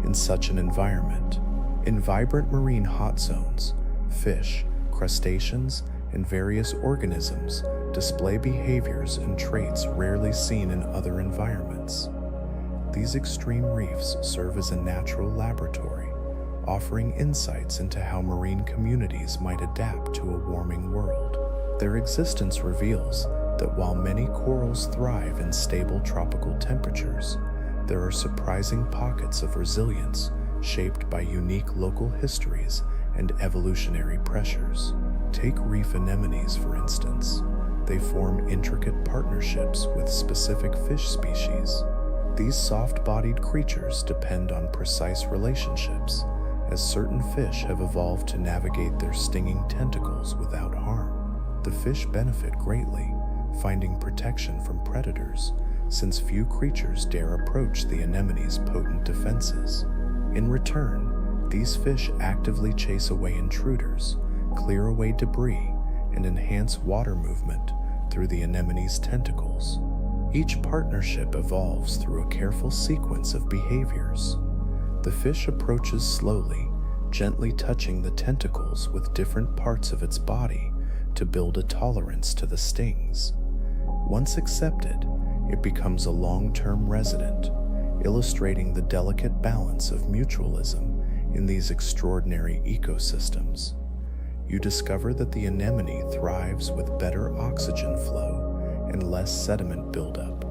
in such an environment. In vibrant marine hot zones, fish, crustaceans, and various organisms display behaviors and traits rarely seen in other environments. These extreme reefs serve as a natural laboratory, offering insights into how marine communities might adapt to a warming world. Their existence reveals that while many corals thrive in stable tropical temperatures, there are surprising pockets of resilience shaped by unique local histories and evolutionary pressures. Take reef anemones, for instance. They form intricate partnerships with specific fish species. These soft-bodied creatures depend on precise relationships, as certain fish have evolved to navigate their stinging tentacles without harm. The fish benefit greatly, finding protection from predators, since few creatures dare approach the anemone's potent defenses. In return, these fish actively chase away intruders, clear away debris, and enhance water movement through the anemone's tentacles. Each partnership evolves through a careful sequence of behaviors. The fish approaches slowly, gently touching the tentacles with different parts of its body to build a tolerance to the stings. Once accepted, it becomes a long-term resident, illustrating the delicate balance of mutualism in these extraordinary ecosystems. You discover that the anemone thrives with better oxygen flow and less sediment buildup.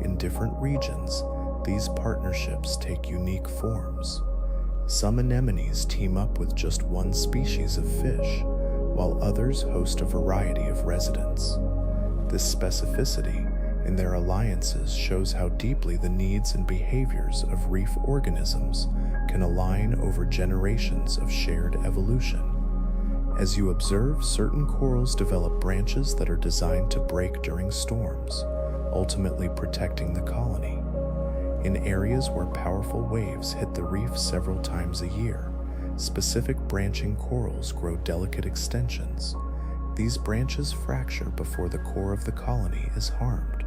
In different regions, these partnerships take unique forms. Some anemones team up with just one species of fish, while others host a variety of residents. This specificity in their alliances shows how deeply the needs and behaviors of reef organisms can align over generations of shared evolution. As you observe, certain corals develop branches that are designed to break during storms, ultimately protecting the colony. In areas where powerful waves hit the reef several times a year, specific branching corals grow delicate extensions. These branches fracture before the core of the colony is harmed.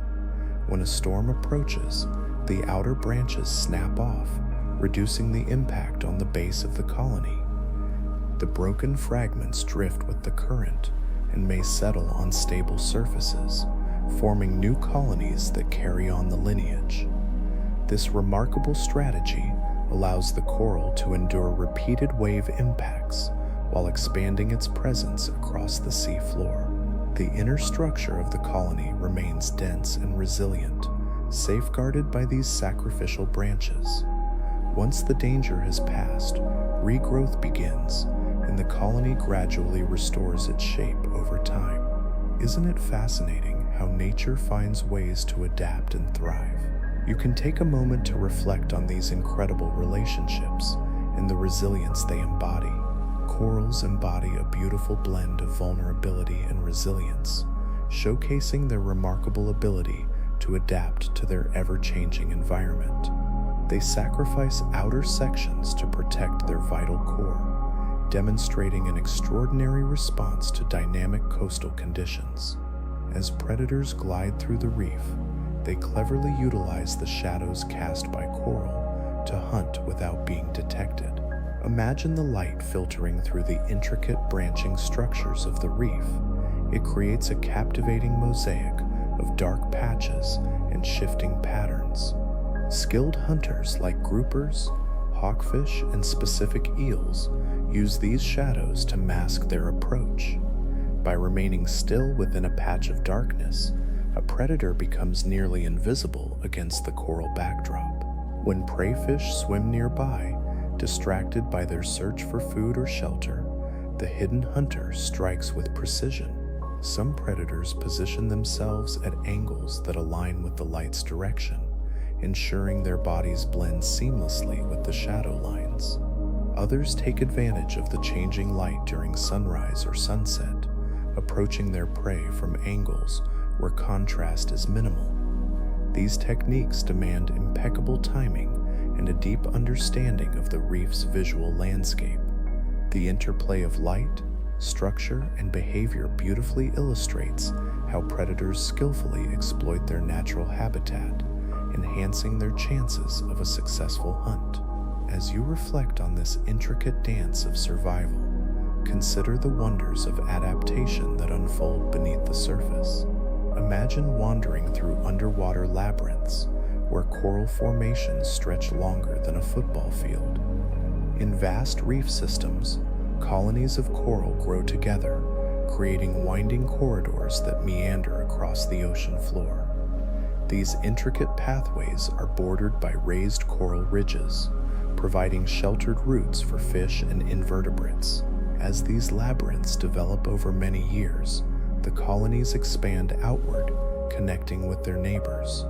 When a storm approaches, the outer branches snap off, reducing the impact on the base of the colony. The broken fragments drift with the current and may settle on stable surfaces, forming new colonies that carry on the lineage. This remarkable strategy allows the coral to endure repeated wave impacts while expanding its presence across the sea floor. The inner structure of the colony remains dense and resilient, safeguarded by these sacrificial branches. Once the danger has passed, regrowth begins, and the colony gradually restores its shape over time. Isn't it fascinating how nature finds ways to adapt and thrive? You can take a moment to reflect on these incredible relationships and the resilience they embody. Corals embody a beautiful blend of vulnerability and resilience, showcasing their remarkable ability to adapt to their ever-changing environment. They sacrifice outer sections to protect their vital core, demonstrating an extraordinary response to dynamic coastal conditions. As predators glide through the reef, they cleverly utilize the shadows cast by coral to hunt without being detected. Imagine the light filtering through the intricate branching structures of the reef. It creates a captivating mosaic of dark patches and shifting patterns. Skilled hunters like groupers, hawkfish, and specific eels use these shadows to mask their approach. By remaining still within a patch of darkness, a predator becomes nearly invisible against the coral backdrop. When prey fish swim nearby, distracted by their search for food or shelter, the hidden hunter strikes with precision. Some predators position themselves at angles that align with the light's direction, ensuring their bodies blend seamlessly with the shadow lines. Others take advantage of the changing light during sunrise or sunset, approaching their prey from angles where contrast is minimal. These techniques demand impeccable timing and a deep understanding of the reef's visual landscape. The interplay of light, structure, and behavior beautifully illustrates how predators skillfully exploit their natural habitat, enhancing their chances of a successful hunt. As you reflect on this intricate dance of survival, consider the wonders of adaptation that unfold beneath the surface. Imagine wandering through underwater labyrinths where coral formations stretch longer than a football field. In vast reef systems, colonies of coral grow together, creating winding corridors that meander across the ocean floor. These intricate pathways are bordered by raised coral ridges, providing sheltered routes for fish and invertebrates. As these labyrinths develop over many years, the colonies expand outward, connecting with their neighbors.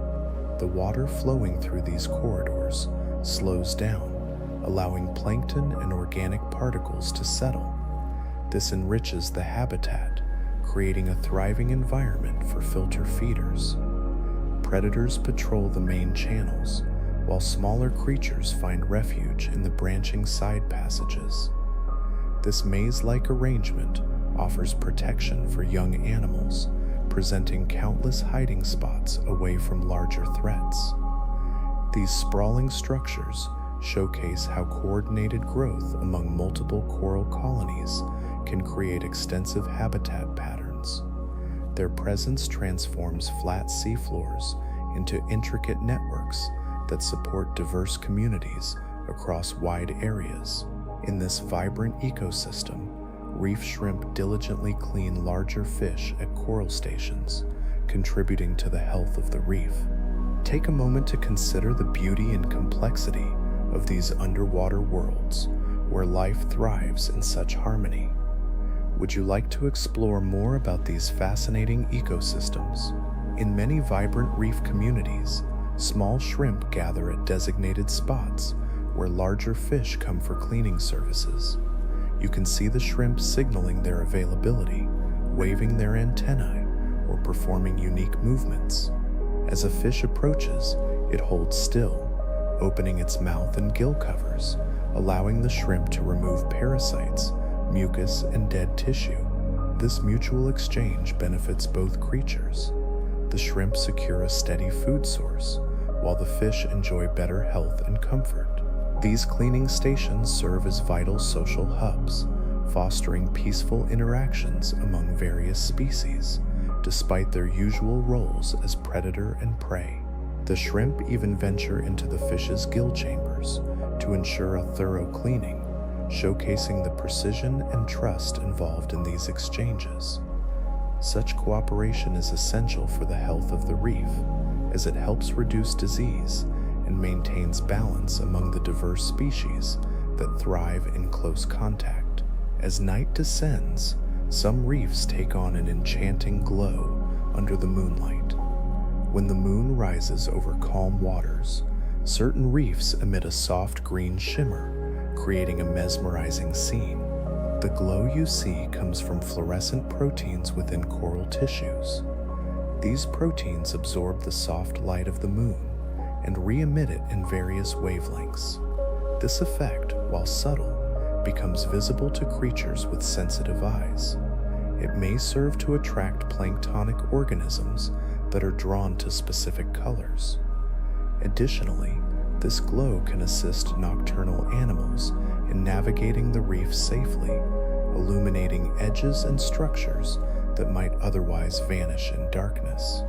The water flowing through these corridors slows down, allowing plankton and organic particles to settle. This enriches the habitat, creating a thriving environment for filter feeders. Predators patrol the main channels, while smaller creatures find refuge in the branching side passages. This maze-like arrangement offers protection for young animals, presenting countless hiding spots away from larger threats. These sprawling structures showcase how coordinated growth among multiple coral colonies can create extensive habitat patterns. Their presence transforms flat seafloors into intricate networks that support diverse communities across wide areas. In this vibrant ecosystem, reef shrimp diligently clean larger fish at coral stations, contributing to the health of the reef. Take a moment to consider the beauty and complexity of these underwater worlds where life thrives in such harmony. Would you like to explore more about these fascinating ecosystems? In many vibrant reef communities, small shrimp gather at designated spots where larger fish come for cleaning services. You can see the shrimp signaling their availability, waving their antennae, or performing unique movements. As a fish approaches, it holds still, opening its mouth and gill covers, allowing the shrimp to remove parasites, mucus, and dead tissue. This mutual exchange benefits both creatures. The shrimp secure a steady food source, while the fish enjoy better health and comfort. These cleaning stations serve as vital social hubs, fostering peaceful interactions among various species, despite their usual roles as predator and prey. The shrimp even venture into the fish's gill chambers to ensure a thorough cleaning, showcasing the precision and trust involved in these exchanges. Such cooperation is essential for the health of the reef, as it helps reduce disease and maintains balance among the diverse species that thrive in close contact. As night descends, some reefs take on an enchanting glow under the moonlight. When the moon rises over calm waters, certain reefs emit a soft green shimmer, creating a mesmerizing scene. The glow you see comes from fluorescent proteins within coral tissues. These proteins absorb the soft light of the moon and re-emit it in various wavelengths. This effect, while subtle, becomes visible to creatures with sensitive eyes. It may serve to attract planktonic organisms that are drawn to specific colors. Additionally, this glow can assist nocturnal animals in navigating the reef safely, illuminating edges and structures that might otherwise vanish in darkness.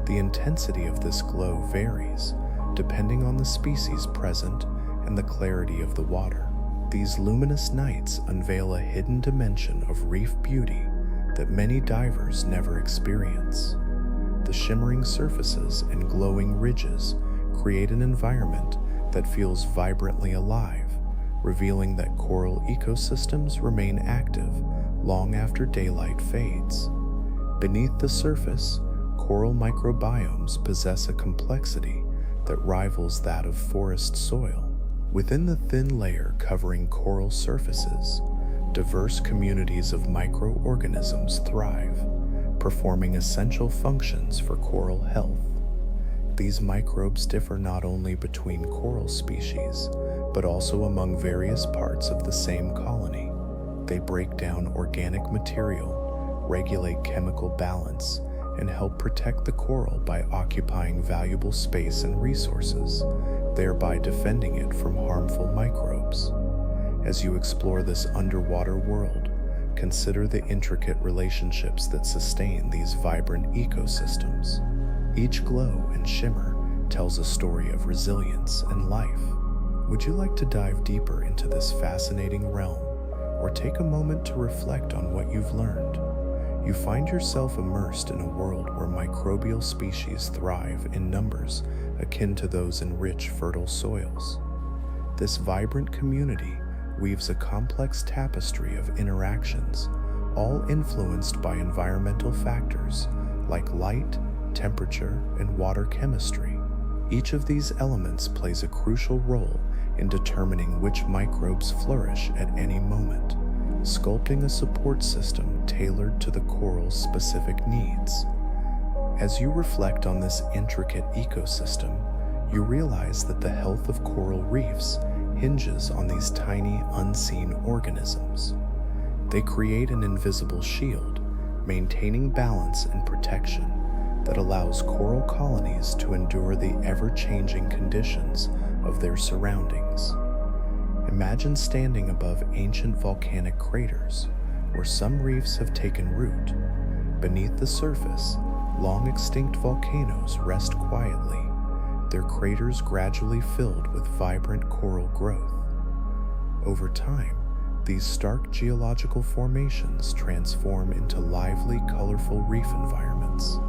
The intensity of this glow varies, depending on the species present and the clarity of the water. These luminous nights unveil a hidden dimension of reef beauty that many divers never experience. The shimmering surfaces and glowing ridges create an environment that feels vibrantly alive, revealing that coral ecosystems remain active long after daylight fades. Beneath the surface, coral microbiomes possess a complexity that rivals that of forest soil. Within the thin layer covering coral surfaces, diverse communities of microorganisms thrive, performing essential functions for coral health. These microbes differ not only between coral species, but also among various parts of the same colony. They break down organic material, regulate chemical balance, and help protect the coral by occupying valuable space and resources, thereby defending it from harmful microbes. As you explore this underwater world, consider the intricate relationships that sustain these vibrant ecosystems. Each glow and shimmer tells a story of resilience and life. Would you like to dive deeper into this fascinating realm, or take a moment to reflect on what you've learned? You find yourself immersed in a world where microbial species thrive in numbers akin to those in rich, fertile soils. This vibrant community weaves a complex tapestry of interactions, all influenced by environmental factors like light, temperature, and water chemistry. Each of these elements plays a crucial role in determining which microbes flourish at any moment, sculpting a support system tailored to the coral's specific needs. As you reflect on this intricate ecosystem, you realize that the health of coral reefs hinges on these tiny, unseen organisms. They create an invisible shield, maintaining balance and protection that allows coral colonies to endure the ever-changing conditions of their surroundings. Imagine standing above ancient volcanic craters, where some reefs have taken root. Beneath the surface, long-extinct volcanoes rest quietly, their craters gradually filled with vibrant coral growth. Over time, these stark geological formations transform into lively, colorful reef environments.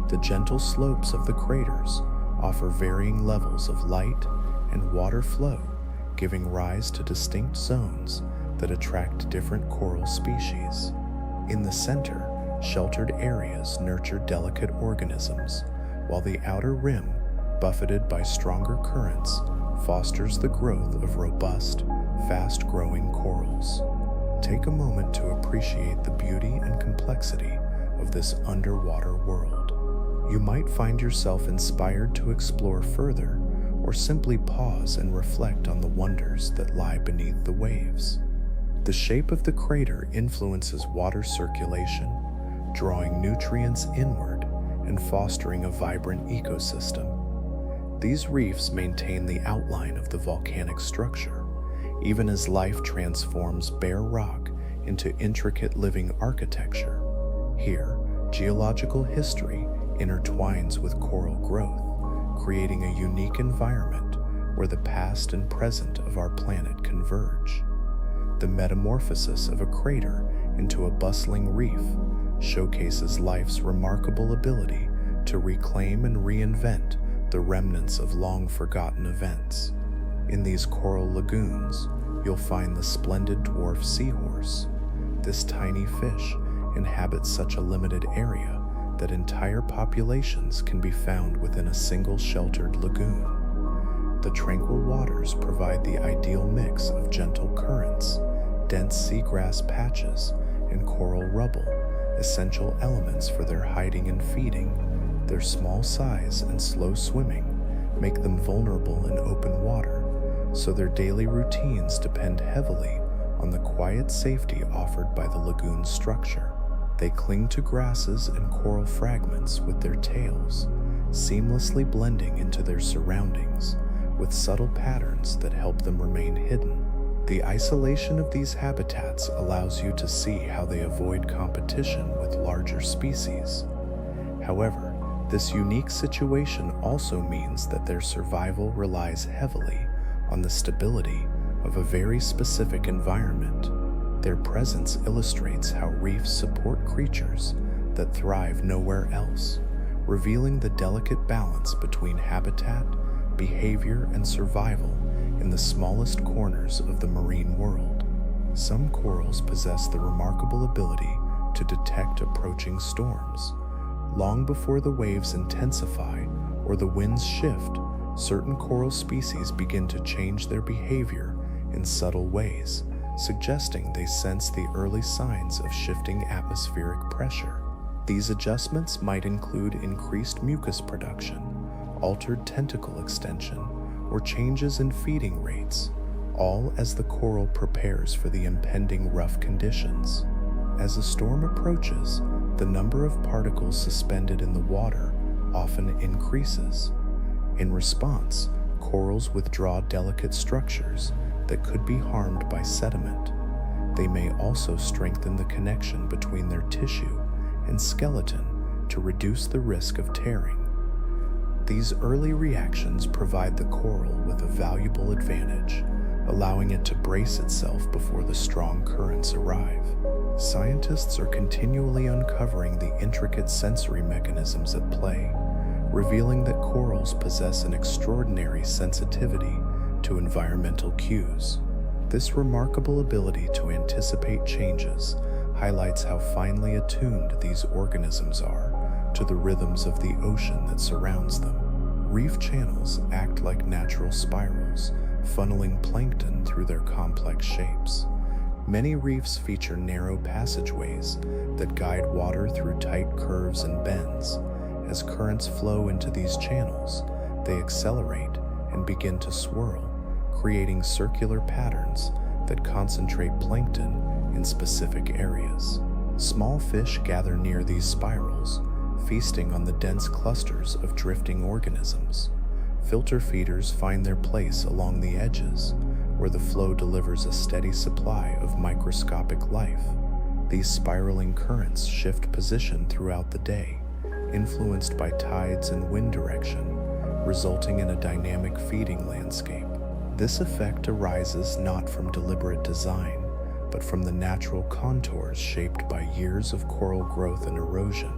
The gentle slopes of the craters offer varying levels of light and water flow, giving rise to distinct zones that attract different coral species. In the center, sheltered areas nurture delicate organisms, while the outer rim, buffeted by stronger currents, fosters the growth of robust, fast-growing corals. Take a moment to appreciate the beauty and complexity of this underwater world. You might find yourself inspired to explore further, or simply pause and reflect on the wonders that lie beneath the waves. The shape of the crater influences water circulation, drawing nutrients inward and fostering a vibrant ecosystem. These reefs maintain the outline of the volcanic structure, even as life transforms bare rock into intricate living architecture. Here, geological history intertwines with coral growth, creating a unique environment where the past and present of our planet converge. The metamorphosis of a crater into a bustling reef showcases life's remarkable ability to reclaim and reinvent the remnants of long-forgotten events. In these coral lagoons, you'll find the splendid dwarf seahorse. This tiny fish inhabits such a limited area that entire populations can be found within a single sheltered lagoon. The tranquil waters provide the ideal mix of gentle currents, dense seagrass patches, and coral rubble, essential elements for their hiding and feeding. Their small size and slow swimming make them vulnerable in open water, so their daily routines depend heavily on the quiet safety offered by the lagoon's structure. They cling to grasses and coral fragments with their tails, seamlessly blending into their surroundings with subtle patterns that help them remain hidden. The isolation of these habitats allows you to see how they avoid competition with larger species. However, this unique situation also means that their survival relies heavily on the stability of a very specific environment. Their presence illustrates how reefs support creatures that thrive nowhere else, revealing the delicate balance between habitat, behavior, and survival in the smallest corners of the marine world. Some corals possess the remarkable ability to detect approaching storms. Long before the waves intensify or the winds shift, certain coral species begin to change their behavior in subtle ways, suggesting they sense the early signs of shifting atmospheric pressure. These adjustments might include increased mucus production, altered tentacle extension, or changes in feeding rates, all as the coral prepares for the impending rough conditions. As a storm approaches, the number of particles suspended in the water often increases. In response, corals withdraw delicate structures that could be harmed by sediment. They may also strengthen the connection between their tissue and skeleton to reduce the risk of tearing. These early reactions provide the coral with a valuable advantage, allowing it to brace itself before the strong currents arrive. Scientists are continually uncovering the intricate sensory mechanisms at play, revealing that corals possess an extraordinary sensitivity to environmental cues. This remarkable ability to anticipate changes highlights how finely attuned these organisms are to the rhythms of the ocean that surrounds them. Reef channels act like natural spirals, funneling plankton through their complex shapes. Many reefs feature narrow passageways that guide water through tight curves and bends. As currents flow into these channels, they accelerate and begin to swirl, creating circular patterns that concentrate plankton in specific areas. Small fish gather near these spirals, feasting on the dense clusters of drifting organisms. Filter feeders find their place along the edges, where the flow delivers a steady supply of microscopic life. These spiraling currents shift position throughout the day, influenced by tides and wind direction, resulting in a dynamic feeding landscape. This effect arises not from deliberate design, but from the natural contours shaped by years of coral growth and erosion.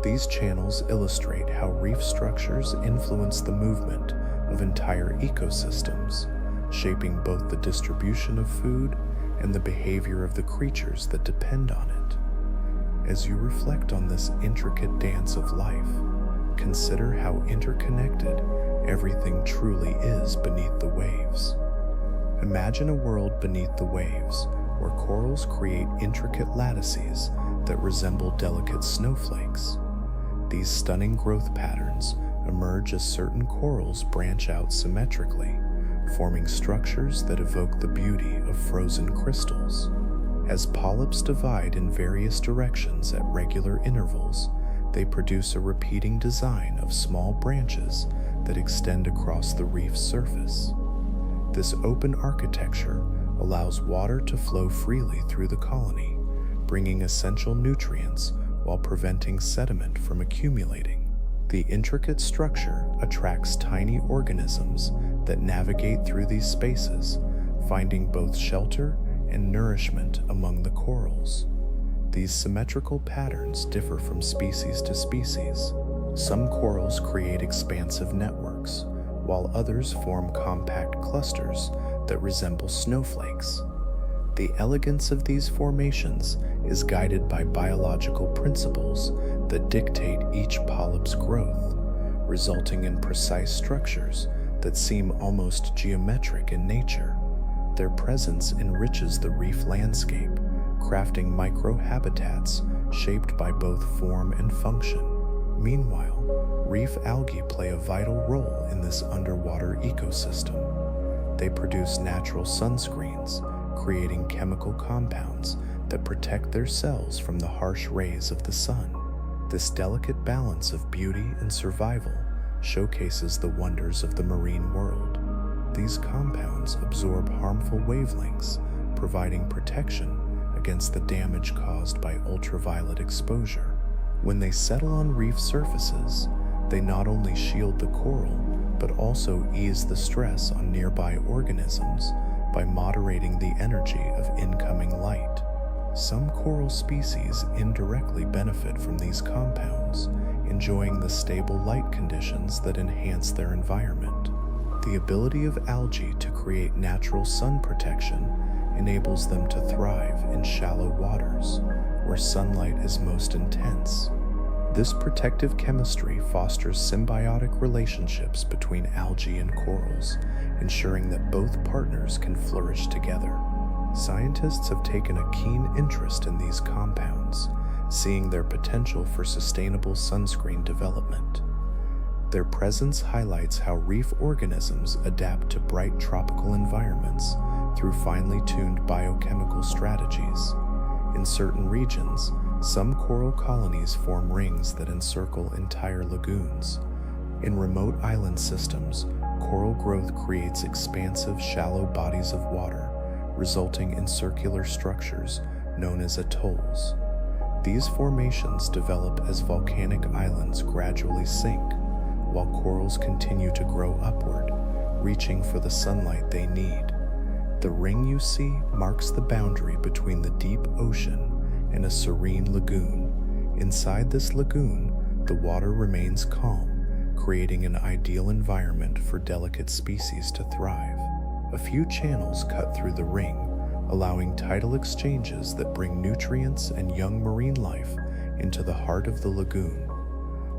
These channels illustrate how reef structures influence the movement of entire ecosystems, shaping both the distribution of food and the behavior of the creatures that depend on it. As you reflect on this intricate dance of life, consider how interconnected everything truly is beneath the waves. Imagine a world beneath the waves where corals create intricate lattices that resemble delicate snowflakes. These stunning growth patterns emerge as certain corals branch out symmetrically, forming structures that evoke the beauty of frozen crystals. As polyps divide in various directions at regular intervals, they produce a repeating design of small branches that extend across the reef's surface. This open architecture allows water to flow freely through the colony, bringing essential nutrients while preventing sediment from accumulating. The intricate structure attracts tiny organisms that navigate through these spaces, finding both shelter and nourishment among the corals. These symmetrical patterns differ from species to species. Some corals create expansive networks, while others form compact clusters that resemble snowflakes. The elegance of these formations is guided by biological principles that dictate each polyp's growth, resulting in precise structures that seem almost geometric in nature. Their presence enriches the reef landscape, crafting microhabitats shaped by both form and function. Meanwhile, reef algae play a vital role in this underwater ecosystem. They produce natural sunscreens, creating chemical compounds that protect their cells from the harsh rays of the sun. This delicate balance of beauty and survival showcases the wonders of the marine world. These compounds absorb harmful wavelengths, providing protection against the damage caused by ultraviolet exposure. When they settle on reef surfaces, they not only shield the coral, but also ease the stress on nearby organisms by moderating the energy of incoming light. Some coral species indirectly benefit from these compounds, enjoying the stable light conditions that enhance their environment. The ability of algae to create natural sun protection enables them to thrive in shallow waters, where sunlight is most intense. This protective chemistry fosters symbiotic relationships between algae and corals, ensuring that both partners can flourish together. Scientists have taken a keen interest in these compounds, seeing their potential for sustainable sunscreen development. Their presence highlights how reef organisms adapt to bright tropical environments through finely tuned biochemical strategies. In certain regions, some coral colonies form rings that encircle entire lagoons. In remote island systems, coral growth creates expansive, shallow bodies of water, resulting in circular structures known as atolls. These formations develop as volcanic islands gradually sink, while corals continue to grow upward, reaching for the sunlight they need. The ring you see marks the boundary between the deep ocean and a serene lagoon. Inside this lagoon, the water remains calm, creating an ideal environment for delicate species to thrive. A few channels cut through the ring, allowing tidal exchanges that bring nutrients and young marine life into the heart of the lagoon.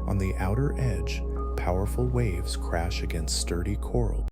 On the outer edge, powerful waves crash against sturdy coral,